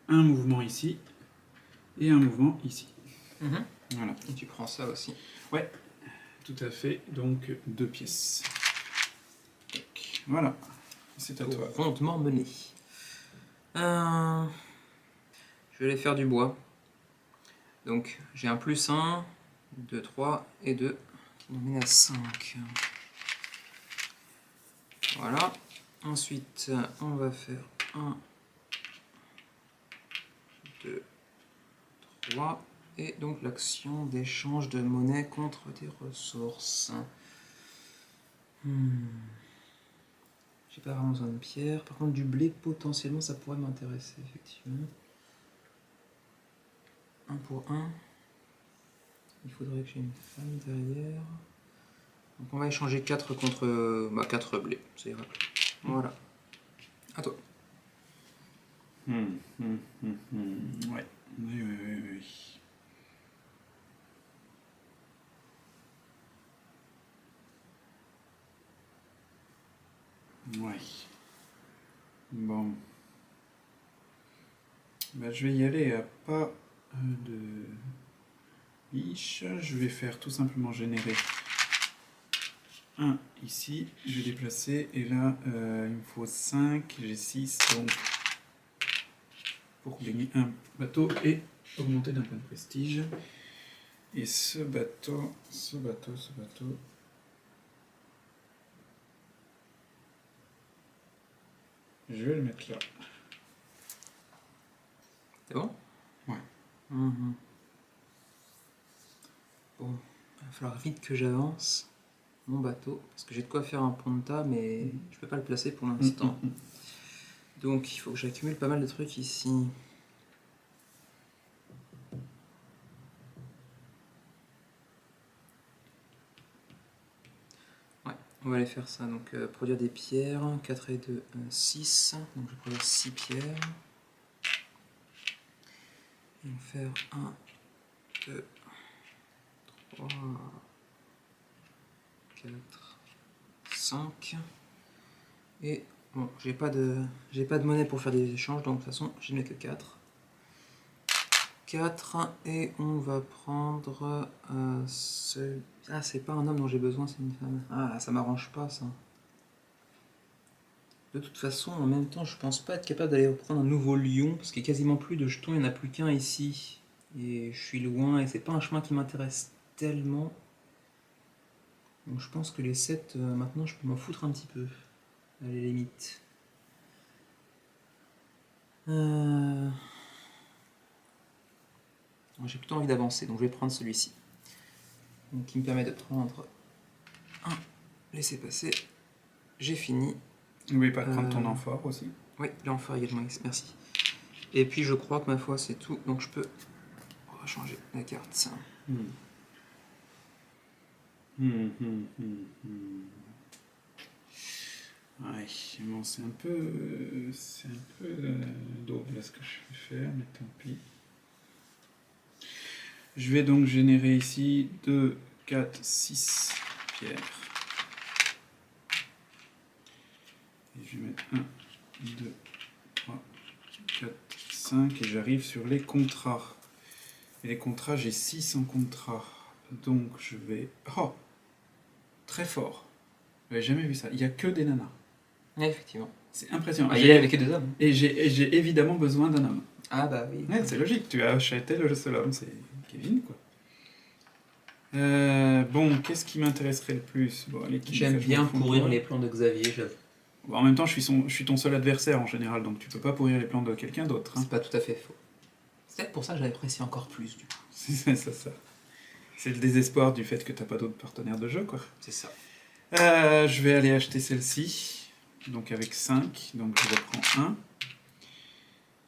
B: un mouvement ici et un mouvement ici.
A: Voilà. Et tu prends ça aussi.
B: Ouais, tout à fait, donc 2 pièces. Donc, voilà, c'est à toi.
A: Rondement mené. Je vais aller faire du bois. Donc j'ai un +1, 2, 3 et 2 qui nous mène à 5. Voilà. Ensuite, on va faire 1, 2, 3. Et donc l'action d'échange de monnaie contre des ressources. J'ai pas vraiment besoin de pierre. Par contre, du blé, potentiellement, ça pourrait m'intéresser, effectivement. 1 pour 1. Il faudrait que j'ai une femme derrière. Donc on va échanger 4 contre 4 blés. Ça ira. Voilà. À toi.
B: Ouais. Oui. Ouais. Bon. Bah, je vais y aller à pas de biche. Je vais faire tout simplement générer un ici. Je vais déplacer. Et là, il me faut 5. J'ai 6. Donc, pour gagner un bateau et augmenter d'un point de prestige. Et ce bateau. Je vais le mettre là.
A: C'est bon?
B: Ouais.
A: Bon, il va falloir vite que j'avance mon bateau, parce que j'ai de quoi faire un ponta, mais je peux pas le placer pour l'instant. Donc il faut que j'accumule pas mal de trucs ici. Ouais, on va aller faire ça. Donc produire des pierres, 4 et 2, 6. Donc je vais produire 6 pierres. Et on va faire 1, 2, 3, 4, 5. Et bon, j'ai pas de monnaie pour faire des échanges, donc de toute façon, je n'ai que 4. 4, et on va prendre ce... Ah, c'est pas un homme dont j'ai besoin, c'est une femme. Ah, ça m'arrange pas, ça. De toute façon, en même temps, je pense pas être capable d'aller reprendre un nouveau lion, parce qu'il n'y a quasiment plus de jetons, il n'y en a plus qu'un ici. Et je suis loin, et c'est pas un chemin qui m'intéresse tellement. Donc je pense que les 7, maintenant, je peux m'en foutre un petit peu, à la limite. J'ai plutôt envie d'avancer, donc je vais prendre celui-ci. Donc qui me permet de prendre un laissez passer. J'ai fini.
B: N'oublie pas de prendre ton amphore aussi.
A: Oui, l'amphore également, merci. Et puis je crois que ma foi c'est tout, donc je peux changer la carte.
B: Ouais, bon, c'est un peu double là ce que je vais faire, mais tant pis. Je vais donc générer ici 2, 4, 6 pierres. Et je vais mettre 1, 2, 3, 4, 5 et j'arrive sur les contrats. Et les contrats, j'ai 6 en contrat. Donc je vais... Oh, très fort. J'avais jamais vu ça. Il n'y a que des nanas.
A: Ouais, effectivement.
B: C'est impressionnant.
A: Il y a avec deux hommes.
B: Et j'ai évidemment besoin d'un homme.
A: Ah bah oui.
B: Ouais, c'est logique, tu as acheté le seul homme, c'est Kevin, quoi. Bon, qu'est-ce qui m'intéresserait le plus? Bon,
A: j'aime bien pourrir les plans de Xavier, j'avoue.
B: Bon, en même temps, je suis ton seul adversaire en général, donc tu peux pas pourrir les plans de quelqu'un d'autre. Hein.
A: C'est pas tout à fait faux. C'est peut-être pour ça que j'apprécie encore plus, du coup.
B: C'est ça. C'est le désespoir du fait que t'as pas d'autres partenaires de jeu, quoi.
A: C'est ça.
B: Je vais aller acheter celle-ci, donc avec 5, donc je reprends 1.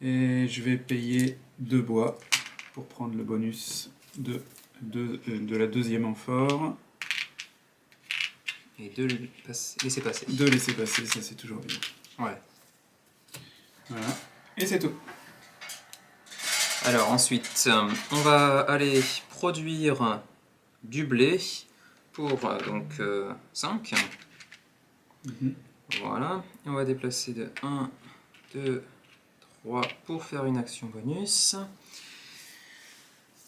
B: Et je vais payer 2 bois pour prendre le bonus de la deuxième amphore.
A: Et 2 laisser passer.
B: 2 laisser passer, ça c'est toujours bien.
A: Ouais.
B: Voilà. Et c'est tout.
A: Alors ensuite, on va aller produire du blé pour donc 5. Voilà, et on va déplacer de 1, 2, 3 pour faire une action bonus.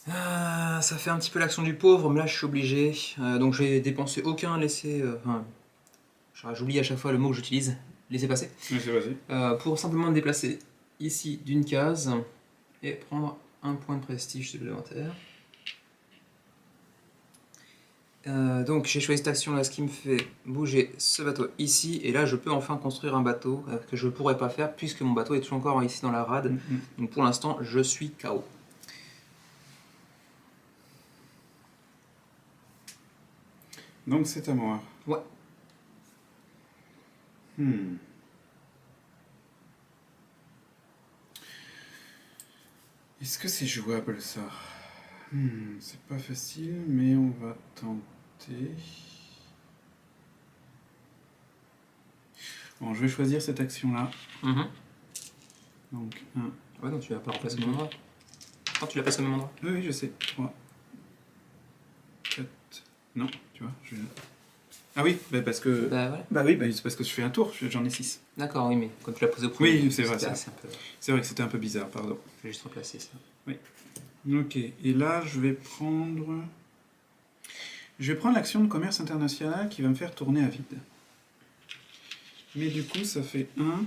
A: Ça fait un petit peu l'action du pauvre, mais là je suis obligé. Donc je vais dépenser aucun, laisser... j'oublie à chaque fois le mot que j'utilise, laisser passer.
B: Laissez passer.
A: Pour simplement me déplacer ici d'une case et prendre un point de prestige supplémentaire. Donc j'ai choisi cette action là, ce qui me fait bouger ce bateau ici, et là je peux enfin construire un bateau que je ne pourrais pas faire puisque mon bateau est toujours encore ici dans la rade. Donc pour l'instant je suis KO.
B: Donc c'est à moi.
A: Ouais.
B: Est-ce que c'est jouable ça? C'est pas facile, mais on va tenter. Bon, je vais choisir cette action-là. Donc 1.
A: Ouais, donc tu vas pas remplacer au même endroit. Non, tu la passes au même endroit.
B: Oui, je sais. 3, 4. Non, tu vois. Ah oui, parce que.
A: Ouais.
B: C'est parce que je fais un tour, j'en ai 6.
A: D'accord, oui, mais comme tu l'as posé au premier.
B: Oui, c'est vrai.
A: Peu...
B: C'est vrai que c'était un peu bizarre, pardon.
A: Je vais juste replacer ça.
B: Oui. Ok, et là je vais prendre. Je vais prendre l'action de commerce international qui va me faire tourner à vide. Mais du coup, ça fait 1,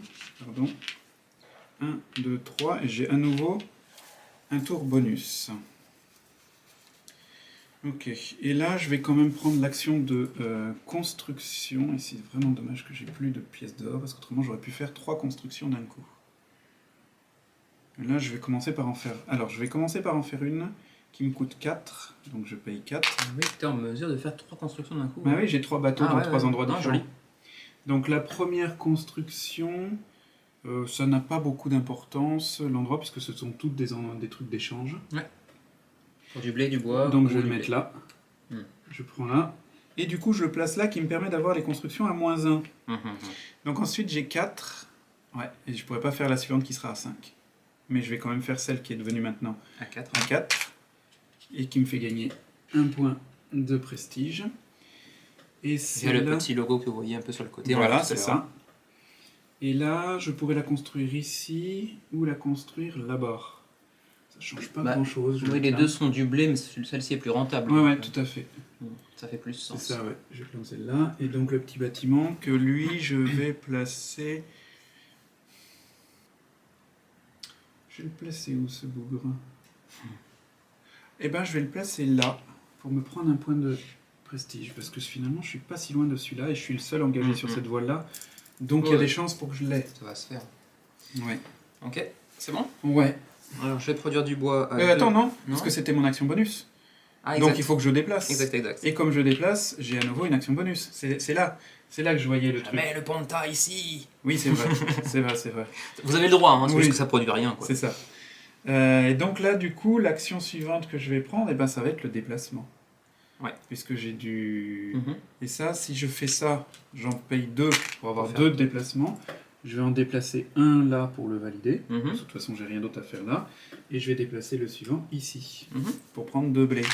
B: 2, 3, et j'ai à nouveau un tour bonus. Ok, et là, je vais quand même prendre l'action de construction, et c'est vraiment dommage que j'ai plus de pièces d'or, parce qu'autrement, j'aurais pu faire 3 constructions d'un coup. Et là, je vais commencer par en faire... Alors, je vais commencer par en faire une qui me coûte 4, donc je paye 4.
A: Oui, tu es en mesure de faire 3 constructions d'un coup.
B: Bah oui, j'ai 3 bateaux dans 3 endroits différents.
A: Joli.
B: Donc la première construction, ça n'a pas beaucoup d'importance, l'endroit, puisque ce sont toutes des trucs d'échange.
A: Ouais. Pour du blé, du bois.
B: Donc je vais le mettre là. Je prends là. Et du coup, je le place là, qui me permet d'avoir les constructions à -1. Donc ensuite, j'ai 4. Ouais, et je pourrais pas faire la suivante qui sera à 5. Mais je vais quand même faire celle qui est devenue maintenant
A: à 4.
B: À 4. Et qui me fait gagner un point de prestige. Et c'est
A: le petit logo que vous voyez un peu sur le côté.
B: Voilà, c'est ça. Et là, je pourrais la construire ici ou la construire là-bas. Ça change pas grand-chose.
A: Oui, les deux sont du blé, mais celle-ci est plus rentable.
B: Ouais, tout à fait.
A: Ça fait plus sens.
B: C'est ça, ouais. Je plante celle-là. Et donc le petit bâtiment que lui, je vais placer... Je vais le placer où, ce bougre? Eh ben, je vais le placer là, pour me prendre un point de prestige, parce que finalement, je suis pas si loin de celui-là, et je suis le seul engagé sur cette voie-là. Donc il y a des chances pour que je l'aie.
A: Ça va se faire.
B: Ouais.
A: Ok, c'est bon?
B: Ouais.
A: Alors, je vais produire du bois.
B: Attends, non, parce que c'était mon action bonus. Donc il faut que je déplace.
A: Exact.
B: Et comme je déplace, j'ai à nouveau une action bonus. C'est là que je voyais le truc.
A: Mais le panta ici.
B: Oui, c'est vrai. c'est vrai.
A: Vous avez le droit, hein, c'est juste que ça produit rien.
B: C'est ça. Et donc là, du coup, l'action suivante que je vais prendre, ça va être le déplacement.
A: Ouais.
B: Puisque j'ai du... Et ça, si je fais ça, j'en paye 2 pour avoir 2 déplacements. Je vais en déplacer un là pour le valider. De toute façon, j'ai rien d'autre à faire là. Et je vais déplacer le suivant ici. Pour prendre 2 blés.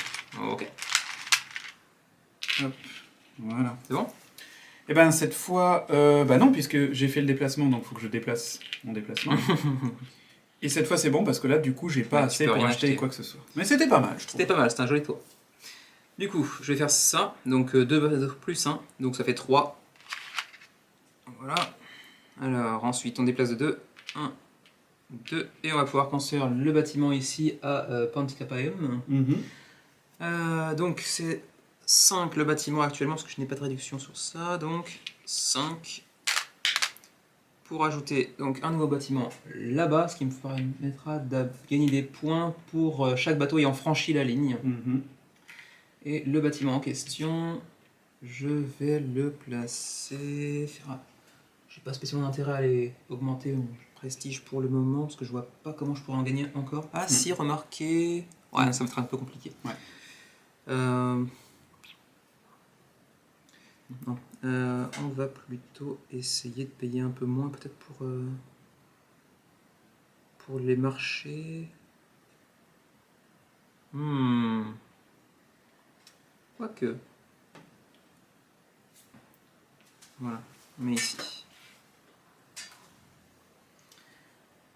A: Ok.
B: Hop. Voilà.
A: C'est bon?
B: Et ben cette fois, non, puisque j'ai fait le déplacement, donc il faut que je déplace mon déplacement. Et cette fois, c'est bon, parce que là, du coup, j'ai pas assez pour acheter quoi que ce soit. Mais c'était pas mal, je trouve.
A: C'était pas mal, c'était un joli tour. Du coup, je vais faire ça. Donc 2 plus 1, donc ça fait 3. Voilà. Alors ensuite, on déplace de 2. 1, 2. Et on va pouvoir construire le bâtiment ici à Panticapaeum. Donc c'est 5 le bâtiment actuellement, parce que je n'ai pas de réduction sur ça. Donc 5. Pour ajouter donc un nouveau bâtiment là-bas, ce qui me permettra de gagner des points pour chaque bateau ayant franchi la ligne. Et le bâtiment en question, je vais le placer... J'ai pas spécialement d'intérêt à aller augmenter mon prestige pour le moment, parce que je vois pas comment je pourrais en gagner encore. Ah si, remarquez... Ouais, ça me sera un peu compliqué. Non. On va plutôt essayer de payer un peu moins, peut-être pour les marchés. Quoique. Voilà, on met ici.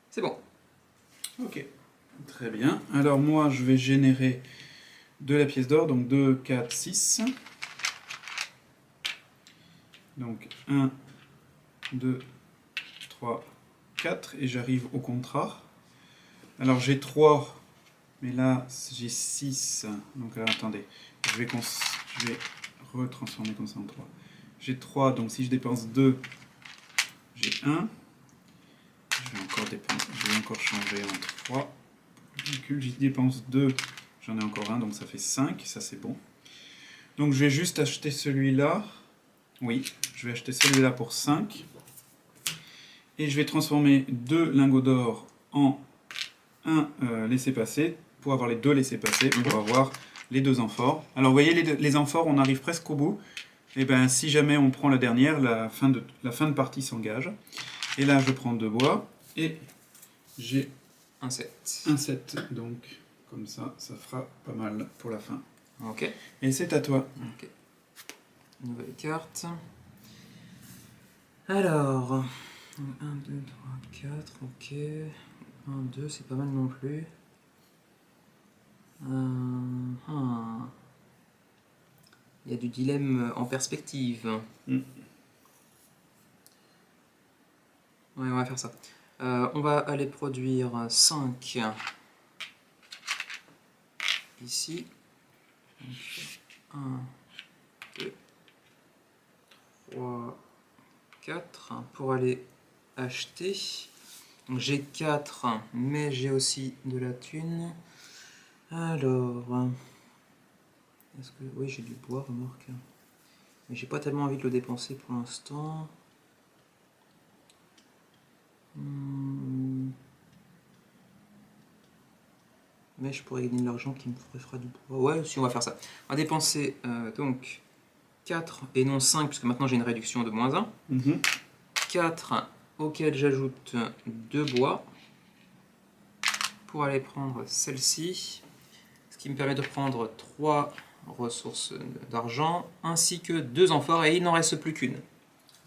A: C'est bon.
B: Ok, très bien. Alors moi, je vais générer de la pièce d'or, donc 2, 4, 6. Donc 1, 2, 3, 4, et j'arrive au contrat. Alors j'ai 3, mais là j'ai 6. Donc attendez, je vais retransformer comme ça en 3. J'ai 3, donc si je dépense 2, j'ai 1. Je vais encore changer en 3. J'y dépense 2, j'en ai encore 1, donc ça fait 5, ça c'est bon. Donc je vais juste acheter celui-là. Oui, je vais acheter celui-là pour 5. Et je vais transformer 2 lingots d'or en un laissez-passer, pour avoir les 2 laissez-passer, pour avoir les 2 amphores. Alors vous voyez, les amphores, on arrive presque au bout. Et bien si jamais on prend la dernière, la fin de partie s'engage. Et là je prends 2 bois, et j'ai
A: un 7.
B: Un 7, donc comme ça, ça fera pas mal pour la fin.
A: Ok.
B: Et c'est à toi.
A: Ok. Nouvelle carte. Alors, 1, 2, 3, 4, ok. 1, 2, c'est pas mal non plus. Il y a du dilemme en perspective. Ouais, on va faire ça. On va aller produire 5 ici. 1, 2, 3, 4 pour aller acheter. Donc j'ai 4, mais j'ai aussi de la thune. Alors, est-ce que... Oui, j'ai du bois, remarque. Mais j'ai pas tellement envie de le dépenser pour l'instant. Mais je pourrais gagner de l'argent qui me fera du bois. Ouais, si on va faire ça. On va dépenser donc 4 et non 5, puisque maintenant j'ai une réduction de -1. 4 auquel j'ajoute 2 bois pour aller prendre celle-ci, ce qui me permet de prendre 3 ressources d'argent ainsi que 2 amphores, et il n'en reste plus qu'une.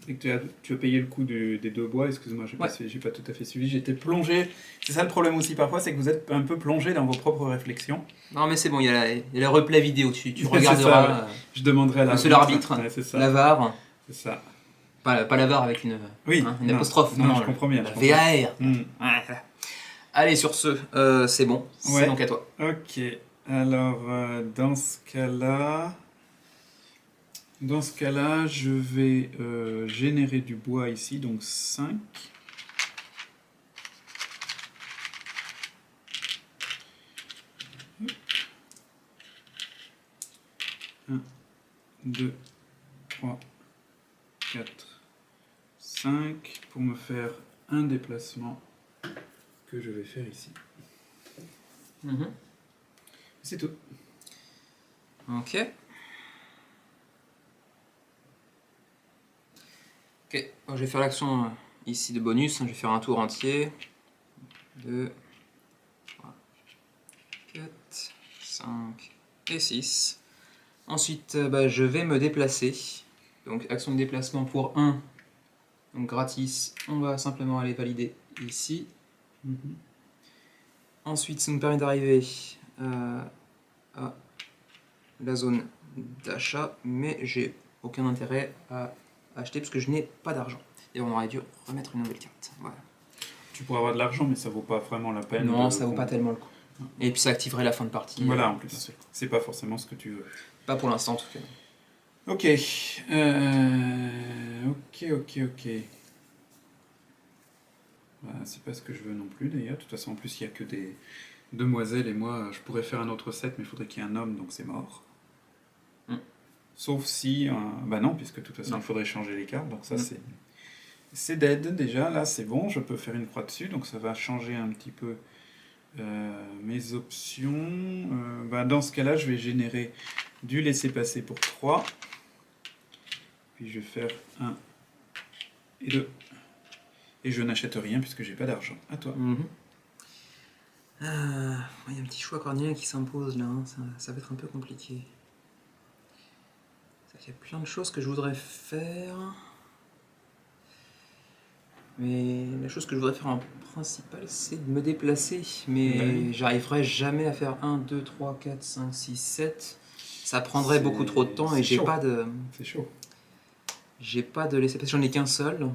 B: Et que tu as payé le coût des 2 bois, excuse-moi, j'ai pas tout à fait suivi, j'étais plongé. C'est ça le problème aussi parfois, c'est que vous êtes un peu plongé dans vos propres réflexions.
A: Non mais c'est bon, il y a le replay vidéo, tu regarderas.
B: Ça, ouais. Je demanderai à
A: l'arbitre. Monsieur l'arbitre,
B: ouais,
A: la VAR.
B: C'est ça.
A: Pas la VAR avec une, une apostrophe.
B: Non, je comprends bien.
A: La VAR. Allez, sur ce, c'est bon, c'est donc à toi.
B: Ok, alors dans ce cas-là, je vais générer du bois ici, donc 5. Un, 2, 3, 4, 5, pour me faire un déplacement que je vais faire ici. C'est tout.
A: Ok. Ok, donc je vais faire l'action ici de bonus, je vais faire un tour entier. 2, 3, 4, 5 et 6. Ensuite, je vais me déplacer. Donc action de déplacement pour 1, donc gratis, on va simplement aller valider ici. Ensuite, ça nous permet d'arriver à la zone d'achat, mais j'ai aucun intérêt à acheter parce que je n'ai pas d'argent. Et on aurait dû remettre une nouvelle carte. Voilà.
B: Tu pourrais avoir de l'argent, mais ça vaut pas vraiment la peine.
A: Non, ça vaut pas tellement le coup. Et puis ça activerait la fin de partie.
B: Voilà, en plus. C'est pas forcément ce que tu veux.
A: Pas pour l'instant, en tout cas.
B: Ok. Ok. Bah, c'est pas ce que je veux non plus, d'ailleurs. De toute façon, en plus, il n'y a que des demoiselles, et moi, je pourrais faire un autre set, mais il faudrait qu'il y ait un homme, donc c'est mort. Sauf si... bah non, puisque de toute façon, il faudrait changer les cartes, donc ça, c'est dead, déjà. Là, c'est bon, je peux faire une croix dessus, donc ça va changer un petit peu mes options. Dans ce cas-là, je vais générer du laisser-passer pour 3. Puis je vais faire 1 et 2. Et je n'achète rien puisque j'ai pas d'argent. À toi.
A: Il y a un petit choix cornélien qui s'impose là, hein. Ça va être un peu compliqué. Il y a plein de choses que je voudrais faire. Mais la chose que je voudrais faire en principal, c'est de me déplacer. Mais j'arriverai jamais à faire 1, 2, 3, 4, 5, 6, 7. Ça prendrait beaucoup trop de temps et j'ai pas de.
B: C'est chaud.
A: J'ai pas de laisser passer, j'en ai qu'un seul.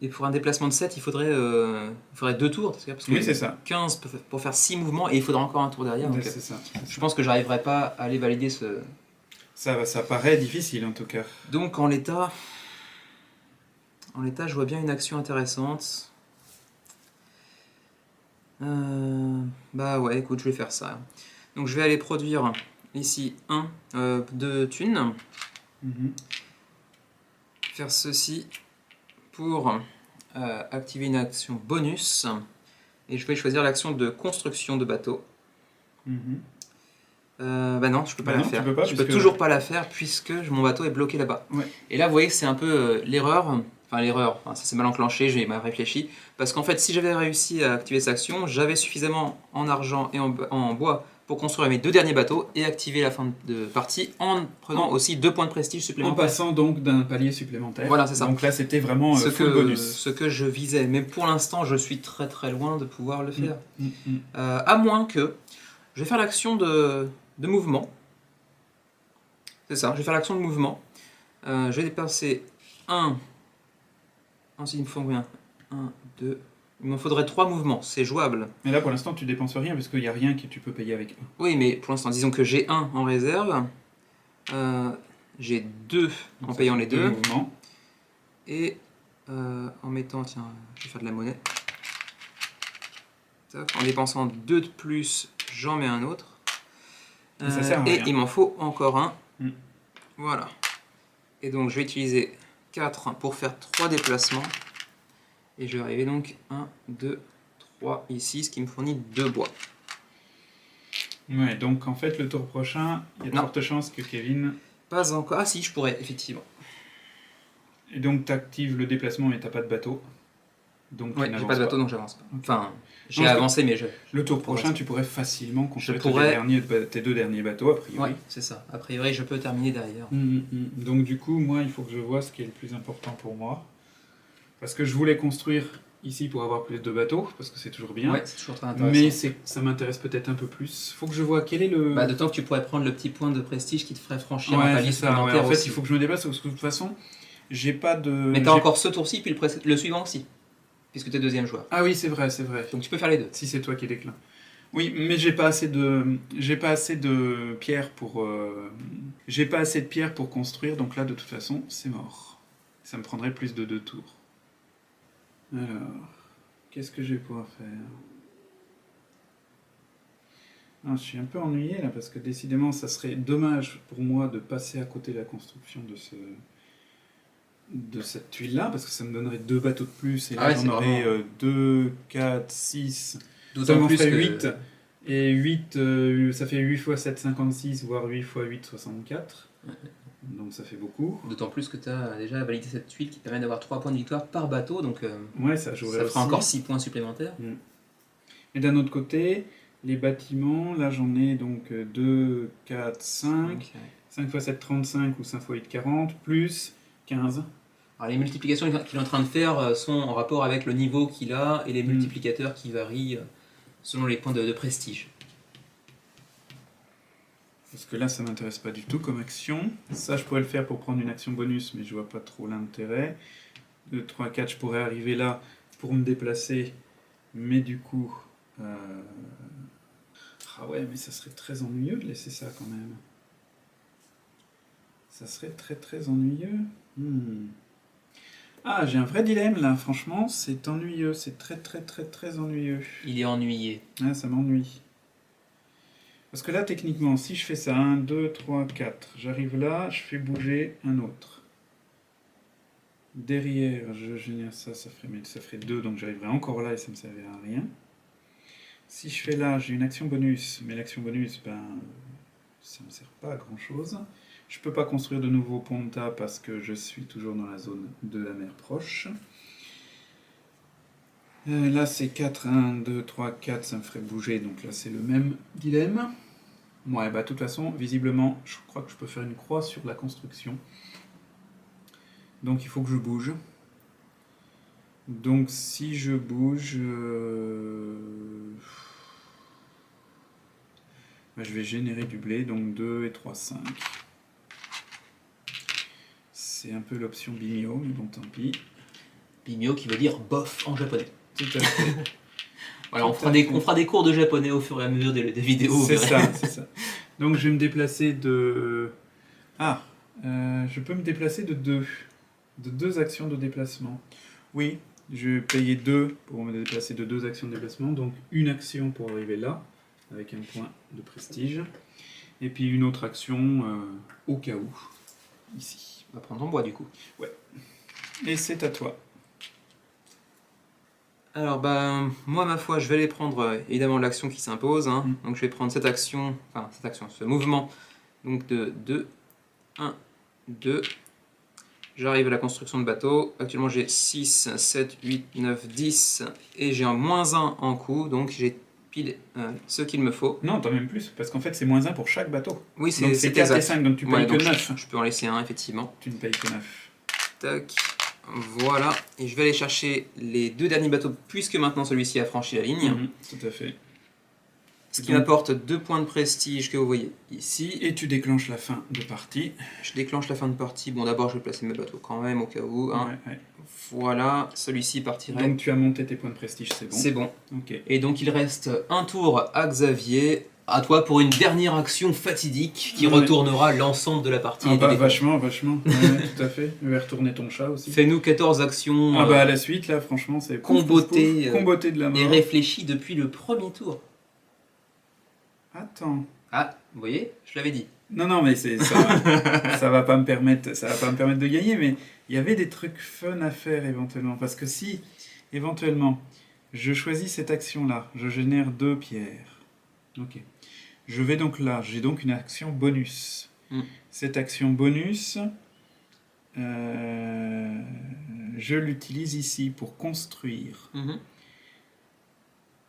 A: Et pour un déplacement de 7, il faudrait 2 tours. Parce que
B: oui, c'est ça.
A: 15 pour faire 6 mouvements et il faudra encore un tour derrière. Donc,
B: c'est ça.
A: Je pense que j'arriverai pas à aller valider ce.
B: Ça paraît difficile en tout cas.
A: Donc en l'état, je vois bien une action intéressante. Bah ouais, écoute, je vais faire ça. Donc je vais aller produire ici 2 thunes. Faire ceci pour activer une action bonus. Et je vais choisir l'action de construction de bateau. Bah non, je peux pas la faire. Je peux toujours pas la faire puisque mon bateau est bloqué là-bas.
B: Ouais.
A: Et là, vous voyez que c'est un peu l'erreur. Enfin, ça s'est mal enclenché, j'ai mal réfléchi. Parce qu'en fait, si j'avais réussi à activer cette action, j'avais suffisamment en argent et en bois pour construire mes 2 derniers bateaux et activer la fin de partie en prenant aussi 2 points de prestige supplémentaires.
B: En passant donc d'un palier supplémentaire.
A: Voilà, c'est ça.
B: Donc là, c'était vraiment full bonus.
A: Ce que je visais. Mais pour l'instant, je suis très très loin de pouvoir le faire. À moins que je vais faire l'action de mouvement. C'est ça, je vais faire l'action de mouvement. Je vais dépenser 1. Ensuite, il me faut combien 1, 2. Il m'en faudrait 3 mouvements, c'est jouable.
B: Mais là, pour l'instant, tu dépenses rien parce qu'il n'y a rien que tu peux payer avec 1.
A: Oui, mais pour l'instant, disons que j'ai 1 en réserve. J'ai 2 en payant les 2.
B: Mouvements.
A: Et en mettant, tiens, je vais faire de la monnaie. En dépensant 2 de plus, j'en mets un autre.
B: Ça sert à rien.
A: Et il m'en faut encore un. Voilà. Et donc je vais utiliser 4 pour faire 3 déplacements. Et je vais arriver donc 1, 2, 3 ici, ce qui me fournit 2 bois.
B: Ouais, donc en fait le tour prochain, il y a de fortes chances que Kevin...
A: Pas encore. Ah si, je pourrais, effectivement.
B: Et donc tu actives le déplacement mais tu n'as pas de bateau. Donc
A: ouais, j'ai pas de bateau donc j'avance pas.
B: Okay.
A: Enfin, j'ai avancé mais je...
B: Le tour prochain, tu pourrais facilement construire tes 2 derniers bateaux, a priori.
A: Ouais, c'est ça. A priori, je peux terminer derrière.
B: Donc du coup, moi, il faut que je vois ce qui est le plus important pour moi. Parce que je voulais construire ici pour avoir plus de bateaux, parce que c'est toujours bien.
A: Ouais, c'est toujours très intéressant.
B: Mais ça m'intéresse peut-être un peu plus. Il faut que je vois quel est le...
A: Bah, d'autant que tu pourrais prendre le petit point de prestige qui te ferait franchir un palier supplémentaire.
B: Ouais, en fait, il faut que je me déplace, parce que de toute façon, j'ai pas de...
A: Mais t'as encore ce tour-ci, puis le suivant aussi. Puisque tu es deuxième joueur.
B: Ah oui, c'est vrai.
A: Donc tu peux faire les 2.
B: Si c'est toi qui déclin. Oui, mais j'ai pas assez de pierres pour construire, donc là de toute façon c'est mort. Ça me prendrait plus de 2 tours. Alors, qu'est-ce que je vais pouvoir faire? Je suis un peu ennuyé là parce que décidément ça serait dommage pour moi de passer à côté de la construction de cette tuile là parce que ça me donnerait 2 bateaux de plus et là j'en aurais 2, 4, 6, ça m'en ferait 8 et 8 ça fait 8 x 7, 56 voire 8 x 8, 64 donc ça fait beaucoup.
A: D'autant plus que tu as déjà validé cette tuile qui permet d'avoir 3 points de victoire par bateau donc
B: ouais, ça
A: fera encore 6 points supplémentaires.
B: Et d'un autre côté les bâtiments, là j'en ai donc 2, 4, 5 5 x 7, 35 ou 5 x 8, 40 plus 15.
A: Alors les multiplications qu'il est en train de faire sont en rapport avec le niveau qu'il a et les multiplicateurs qui varient selon les points de prestige.
B: Parce que là ça m'intéresse pas du tout comme action. Ça je pourrais le faire pour prendre une action bonus mais je vois pas trop l'intérêt. 2, 3, 4 je pourrais arriver là pour me déplacer mais du coup... Ah ouais mais ça serait très ennuyeux de laisser ça quand même. Ça serait très très ennuyeux. Ah, j'ai un vrai dilemme là, franchement, c'est ennuyeux, c'est très très très très ennuyeux.
A: Il est ennuyé.
B: Ah, ça m'ennuie. Parce que là, techniquement, si je fais ça, 1, 2, 3, 4, j'arrive là, je fais bouger un autre. Derrière, je génère ça, ça ferait 2, donc j'arriverai encore là et ça ne me servira à rien. Si je fais là, j'ai une action bonus, mais l'action bonus, ça ne me sert pas à grand chose. Je ne peux pas construire de nouveaux pontas parce que je suis toujours dans la zone de la mer proche. Là c'est 4, 1, 2, 3, 4, ça me ferait bouger, donc là c'est le même dilemme. Ouais, bah de toute façon, visiblement, je crois que je peux faire une croix sur la construction. Donc il faut que je bouge. Donc si je bouge... bah, je vais générer du blé, donc 2 et 3, 5. C'est un peu l'option Bimio, mais bon tant pis.
A: Bimio qui veut dire bof en japonais.
B: Tout à fait.
A: Voilà, on fera des cours de japonais au fur et à mesure des vidéos.
B: C'est ça, c'est ça. Donc je vais me déplacer de... Ah, je peux me déplacer de 2. De 2 actions de déplacement. Oui, je vais payer 2 pour me déplacer de 2 actions de déplacement. Donc une action pour arriver là, avec un point de prestige. Et puis une autre action au cas où, ici.
A: On va prendre en bois du coup.
B: Ouais. Et c'est à toi.
A: Alors ben, moi ma foi, je vais aller prendre évidemment l'action qui s'impose. Hein.
B: Mm.
A: Donc je vais prendre cette action, ce mouvement. Donc de 2, 1, 2. J'arrive à la construction de bateau. Actuellement j'ai 6, 7, 8, 9, 10. Et j'ai un -1 en coût. Donc j'ai pile ce qu'il me faut.
B: Non, t'as même plus, parce qu'en fait c'est -1 pour chaque bateau.
A: Oui,
B: c'est 4 et 5, donc tu payes que 9.
A: Je peux en laisser un, effectivement.
B: Tu ne payes que 9.
A: Tac. Voilà. Et je vais aller chercher les 2 derniers bateaux, puisque maintenant celui-ci a franchi la ligne.
B: Tout à fait.
A: Ce qui m'apporte 2 points de prestige que vous voyez ici.
B: Et tu déclenches la fin de partie.
A: Je déclenche la fin de partie. Bon, d'abord, je vais placer mes bateaux quand même, au cas où. Hein.
B: Ouais.
A: Voilà, celui-ci partirait.
B: Donc tu as monté tes points de prestige, c'est bon.
A: C'est bon.
B: Ok.
A: Et donc, il reste un tour à Xavier. À toi pour une dernière action fatidique qui retournera l'ensemble de la partie.
B: Ah bah, vachement. Ouais, tout à fait. Je vais retourner ton chat aussi.
A: Fais-nous 14 actions.
B: Ah bah à la suite, là, franchement, c'est
A: comboté
B: de la mort.
A: et réfléchi depuis le premier tour.
B: Attends.
A: Ah, vous voyez, je l'avais dit.
B: Non, mais ça va pas me permettre de gagner, mais il y avait des trucs fun à faire éventuellement. Parce que si, éventuellement, je choisis cette action-là, je génère 2 pierres. Ok. Je vais donc là, j'ai donc une action bonus. Cette action bonus, je l'utilise ici pour construire.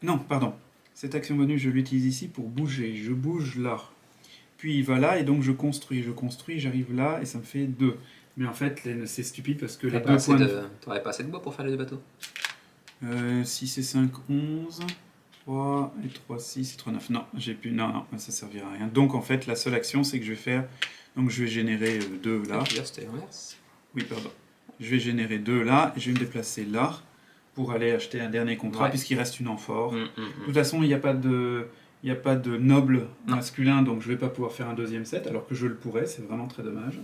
B: Non, pardon. Cette action bonus, je l'utilise ici pour bouger. Je bouge là. Puis il va là et donc je construis, j'arrive là et ça me fait 2. Mais en fait, c'est stupide parce que les 2 points...
A: T'aurais pas assez de bois pour faire les 2 bateaux
B: 6 et 5, 11... 3 et 3, 6 et 3, 9. Non, j'ai plus. Non, ça servira à rien. Donc en fait, la seule action, c'est que je vais faire. Donc je vais générer 2 là.
A: C'était l'inverse.
B: Oui, pardon. Je vais générer 2 là et je vais me déplacer là pour aller acheter un dernier contrat puisqu'il reste une amphore. De toute façon, il n'y a pas de noble masculin, donc je vais pas pouvoir faire un deuxième set, alors que je le pourrais. C'est vraiment très dommage.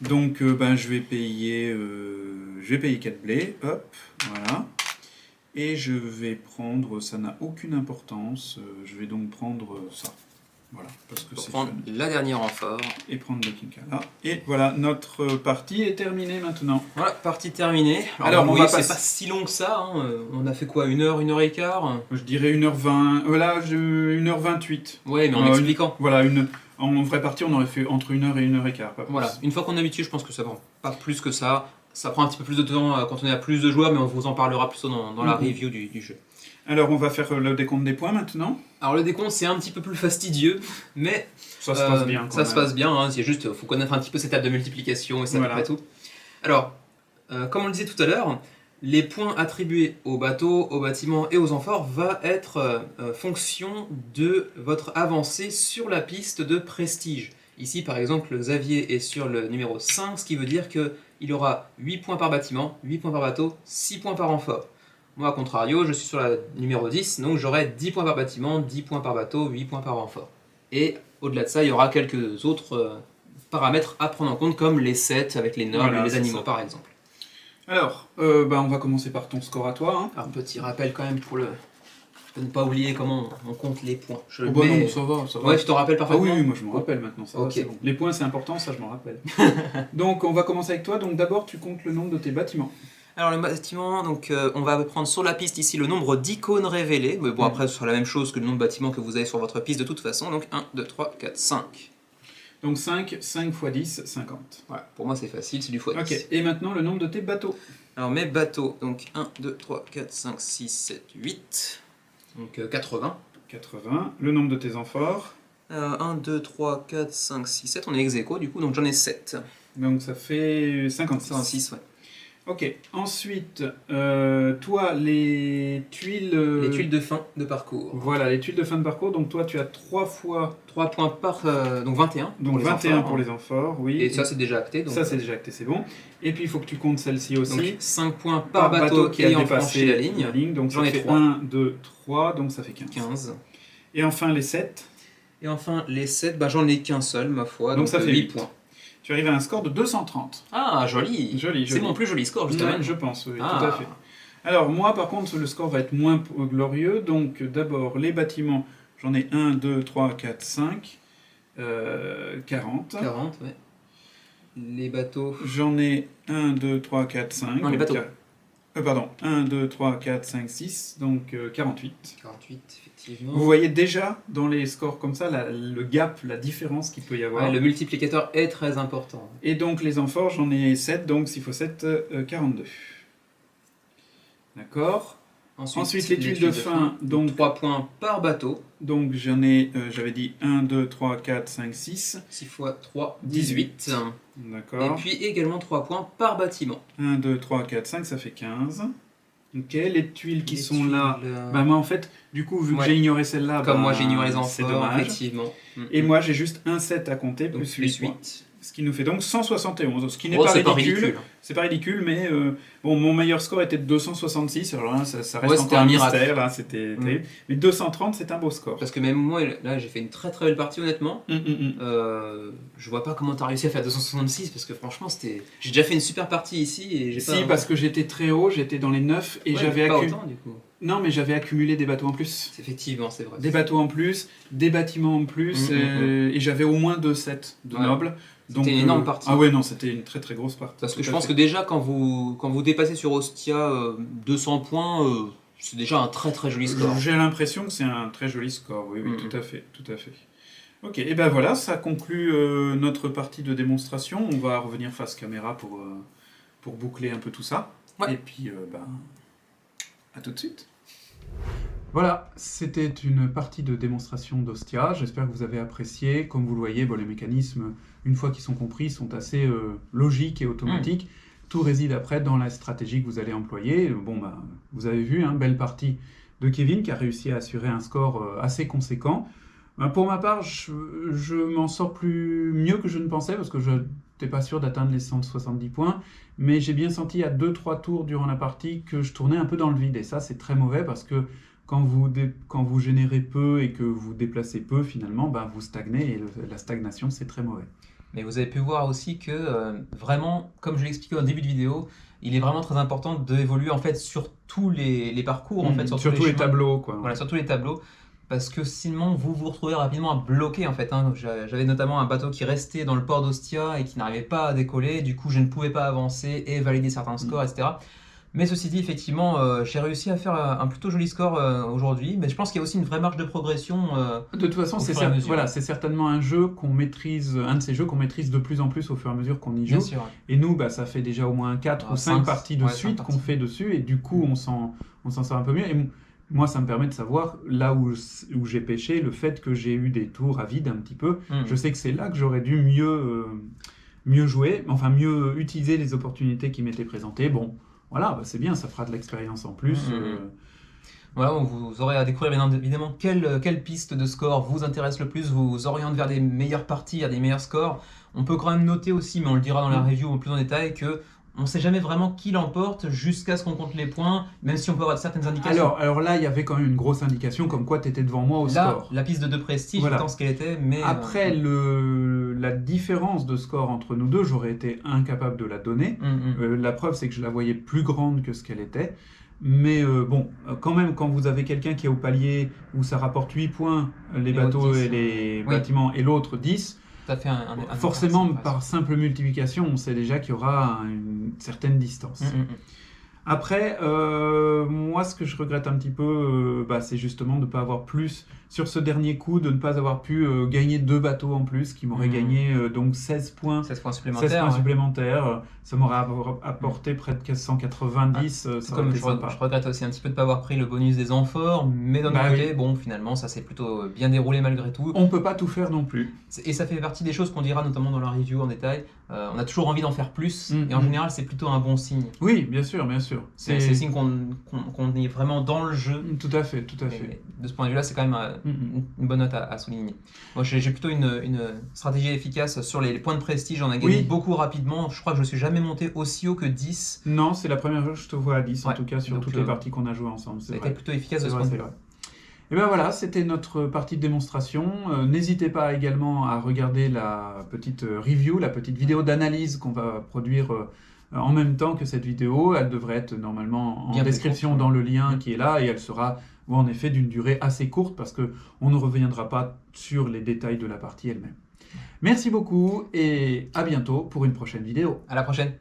B: Donc je vais payer 4 blés. Hop, voilà. Et je vais prendre, ça n'a aucune importance, je vais donc prendre ça. Voilà, parce que c'est
A: prendre la dernière amphore.
B: Et prendre le Kinkala. Et voilà, notre partie est terminée maintenant.
A: Voilà, partie terminée. Alors on c'est pas si long que ça, hein. On a fait quoi, 1 heure, 1 heure et quart?
B: Je dirais 1h20, voilà, 1h28.
A: Ouais, mais en expliquant.
B: Voilà, en vraie partie, on aurait fait entre 1 heure et 1 heure et quart. Pas plus.
A: Voilà, une fois qu'on est habitué, je pense que ça prend pas plus que ça. Ça prend un petit peu plus de temps quand on est à plus de joueurs, mais on vous en parlera plus tôt dans la review du jeu.
B: Alors, on va faire le décompte des points maintenant.
A: Alors, le décompte, c'est un petit peu plus fastidieux, mais
B: ça se passe bien.
A: Ça se passe bien, hein, c'est juste, faut connaître un petit peu ces tables de multiplication et c'est à peu près tout. Alors, comme on le disait tout à l'heure, les points attribués aux bateaux, aux bâtiments et aux amphores va être fonction de votre avancée sur la piste de prestige. Ici, par exemple, Xavier est sur le numéro 5, ce qui veut dire qu'il aura 8 points par bâtiment, 8 points par bateau, 6 points par amphore. Moi, à contrario, je suis sur la numéro 10, donc j'aurai 10 points par bâtiment, 10 points par bateau, 8 points par amphore. Et au-delà de ça, il y aura quelques autres paramètres à prendre en compte, comme les sets avec les nobles et les animaux, par exemple.
B: Alors, on va commencer par ton score à toi. Hein.
A: Un petit rappel quand même pour ne pas oublier comment on compte les points.
B: Non, ça va.
A: Ouais, je te rappelle parfaitement.
B: Oui, moi je me rappelle maintenant, ça va, c'est bon. Les points, c'est important, ça je m'en rappelle. Donc, on va commencer avec toi. Donc, d'abord, tu comptes le nombre de tes bâtiments.
A: Alors, le bâtiment, donc, on va prendre sur la piste ici le nombre d'icônes révélées. Mais bon, après, ce sera la même chose que le nombre de bâtiments que vous avez sur votre piste de toute façon. Donc, 1, 2, 3, 4, 5.
B: Donc, 5 x 10, 50.
A: Voilà, pour moi, c'est facile, c'est du x10.
B: Ok, et maintenant, le nombre de tes bateaux.
A: Alors mes bateaux, donc 1, 2, 3, 4, 5, 6, 7, 8. Donc 80.
B: 80. Le nombre de tes amphores.
A: 1, 2, 3, 4, 5, 6, 7. On est ex aequo du coup, donc j'en ai 7.
B: Donc ça fait 56.
A: 56, ouais.
B: Ok. Ensuite, toi, les tuiles...
A: Les tuiles de fin de parcours.
B: Voilà, les tuiles de fin de parcours. Donc toi, tu as 3 fois...
A: 3 points par... donc 21.
B: Donc 21 pour les amphores, oui.
A: Et ça, c'est déjà acté. Donc...
B: Ça, c'est déjà acté, c'est bon. Et puis, il faut que tu comptes celle-ci aussi.
A: Donc 5 points par bateau qui ayant franchi la ligne.
B: Donc
A: j'en ai 3.
B: 1, 2, 3, donc ça fait 15.
A: 15.
B: Et enfin, les 7.
A: Et enfin, les 7, bah, j'en ai qu'un seul, ma foi.
B: Donc ça fait 8
A: points.
B: Tu arrives à un score de 230.
A: Ah, joli.
B: Joli.
A: C'est mon plus joli score, justement.
B: Je pense, oui, tout à fait. Alors, moi, par contre, le score va être moins glorieux. Donc, d'abord, les bâtiments, j'en ai 1, 2, 3, 4, 5, 40.
A: 40, ouais. Les bateaux...
B: J'en ai 1, 2, 3, 4, 5.
A: Non, les bateaux.
B: Pardon, 1, 2, 3, 4, 5, 6, donc 48.
A: 48, effectivement.
B: Vous voyez déjà dans les scores comme ça le gap, la différence qu'il peut y avoir.
A: Ouais, le multiplicateur est très important.
B: Et donc les amphores, j'en ai 7, donc s'il faut 7, 42. D'accord. Ensuite les tuiles de fin, donc
A: 3 points par bateau.
B: Donc j'en ai, j'avais dit 1, 2, 3, 4, 5, 6.
A: 6 fois 3, 18.
B: D'accord.
A: Et puis également 3 points par bâtiment.
B: 1, 2, 3, 4, 5, ça fait 15. Ok, les tuiles qui sont
A: tuiles,
B: là, bah moi en fait, du coup, vu que j'ai ignoré celle-là,
A: comme
B: bah,
A: moi j'ai ignoré les
B: c'est
A: amphores,
B: dommage.
A: effectivement.
B: Et moi j'ai juste un 7 à compter,
A: donc,
B: plus 8 points. Ce qui nous fait donc 171, ce qui n'est pas ridicule. C'est pas ridicule, mais bon, mon meilleur score était de 266, alors là, ça reste encore un mystère, là, c'était terrible. Mais 230, c'est un beau score.
A: Parce que même moi, là, j'ai fait une très très belle partie, honnêtement. Je vois pas comment t'as réussi à faire 266, parce que franchement, c'était... J'ai déjà fait une super partie ici, et j'ai pas...
B: parce que j'étais très haut, j'étais dans les 9, et j'avais
A: du coup.
B: Non, mais j'avais accumulé des bateaux en plus.
A: Effectivement, c'est vrai.
B: Des bateaux en plus, des bâtiments en plus, et j'avais au moins 2 sets de nobles.
A: C'était une énorme partie.
B: Ah ouais, non, c'était une très très grosse partie.
A: Parce que je pense que déjà, quand vous dépassez sur Ostia 200 points, c'est déjà un très très joli score.
B: J'ai l'impression que c'est un très joli score, oui, tout à fait, tout à fait. Ok, et ben voilà, ça conclut notre partie de démonstration. On va revenir face caméra pour boucler un peu tout ça. Ouais. Et puis, à tout de suite. Voilà, c'était une partie de démonstration d'Ostia. J'espère que vous avez apprécié. Comme vous le voyez, les mécanismes, une fois qu'ils sont compris, sont assez logiques et automatiques. Tout réside après dans la stratégie que vous allez employer. Bon, vous avez vu, belle partie de Kevin qui a réussi à assurer un score assez conséquent. Pour ma part, je m'en sors mieux que je ne pensais parce que je n'étais pas sûr d'atteindre les 170 points. Mais j'ai bien senti à 2-3 tours durant la partie que je tournais un peu dans le vide. Et ça, c'est très mauvais parce que quand vous générez peu et que vous déplacez peu, finalement, vous stagnez et la stagnation, c'est très mauvais.
A: Mais vous avez pu voir aussi que vraiment, comme je l'ai expliqué au début de vidéo, il est vraiment très important d'évoluer en fait sur tous les parcours, en fait,
B: sur tous les tableaux, quoi.
A: Voilà, sur tous les tableaux, parce que sinon vous vous retrouvez rapidement à bloquer en fait. J'avais notamment un bateau qui restait dans le port d'Ostia et qui n'arrivait pas à décoller, du coup je ne pouvais pas avancer et valider certains scores, etc. Mais ceci dit, effectivement, j'ai réussi à faire un plutôt joli score aujourd'hui, mais je pense qu'il y a aussi une vraie marge de progression.
B: De toute façon, c'est certainement un jeu qu'on maîtrise, un de ces jeux qu'on maîtrise de plus en plus au fur et à mesure qu'on y joue.
A: Bien sûr, ouais.
B: Et nous, ça fait déjà au moins 4 ou 5 parties de suite qu'on fait dessus, et du coup, on s'en sort un peu mieux. Et moi, ça me permet de savoir, là où j'ai pêché, le fait que j'ai eu des tours à vide un petit peu. Je sais que c'est là que j'aurais dû mieux jouer, enfin mieux utiliser les opportunités qui m'étaient présentées. Bon. Voilà, c'est bien, ça fera de l'expérience en plus.
A: Voilà, vous aurez à découvrir bien évidemment quelle piste de score vous intéresse le plus, vous oriente vers des meilleures parties, vers des meilleurs scores. On peut quand même noter aussi, mais on le dira dans la review plus en détail, que on ne sait jamais vraiment qui l'emporte jusqu'à ce qu'on compte les points, même si on peut avoir certaines indications.
B: Alors là, il y avait quand même une grosse indication comme quoi tu étais devant moi au score.
A: La piste de 2 prestige,
B: voilà.
A: Je pense qu'elle était, mais...
B: Après, la différence de score entre nous deux, j'aurais été incapable de la donner. La preuve, c'est que je la voyais plus grande que ce qu'elle était. Mais quand même, quand vous avez quelqu'un qui est au palier où ça rapporte 8 points, les bateaux et les bâtiments, et l'autre 10...
A: Ça fait
B: forcément, par simple multiplication, on sait déjà qu'il y aura une certaine distance. Après, moi, ce que je regrette un petit peu, c'est justement de ne pas avoir plus sur ce dernier coup de ne pas avoir pu gagner 2 bateaux en plus, qui m'auraient gagné donc 16 points.
A: 16 points
B: 16
A: supplémentaires.
B: points
A: ouais.
B: supplémentaires. Ça m'aurait apporté près de 490. Ça aurait
A: Comme
B: été
A: je
B: sympa.
A: regrette aussi un petit peu de ne pas avoir pris le bonus des amphores, mais d'un autre côté, bon, finalement, ça s'est plutôt bien déroulé malgré tout.
B: On peut pas tout faire non plus.
A: Et ça fait partie des choses qu'on dira notamment dans la review en détail. On a toujours envie d'en faire plus, et en général, c'est plutôt un bon signe.
B: Oui, bien sûr, bien sûr.
A: C'est signe qu'on est vraiment dans le jeu.
B: Tout à fait, tout à fait.
A: Et de ce point de vue-là, c'est quand même une bonne note à souligner. Moi, j'ai plutôt une stratégie efficace sur les points de prestige. J'en ai gagné beaucoup rapidement. Je crois que je ne suis jamais monté aussi haut que 10.
B: Non, c'est la première fois que je te vois à 10, en tout cas, sur
A: donc,
B: toutes les parties qu'on a jouées ensemble.
A: Ça a été plutôt efficace de ce point de vue-là.
B: Et bien voilà, c'était notre partie de démonstration. N'hésitez pas également à regarder la petite review, la petite vidéo d'analyse qu'on va produire en même temps que cette vidéo. Elle devrait être normalement en description dans le lien qui est là, et elle sera en effet d'une durée assez courte parce qu'on ne reviendra pas sur les détails de la partie elle-même. Merci beaucoup et à bientôt pour une prochaine vidéo.
A: À la prochaine.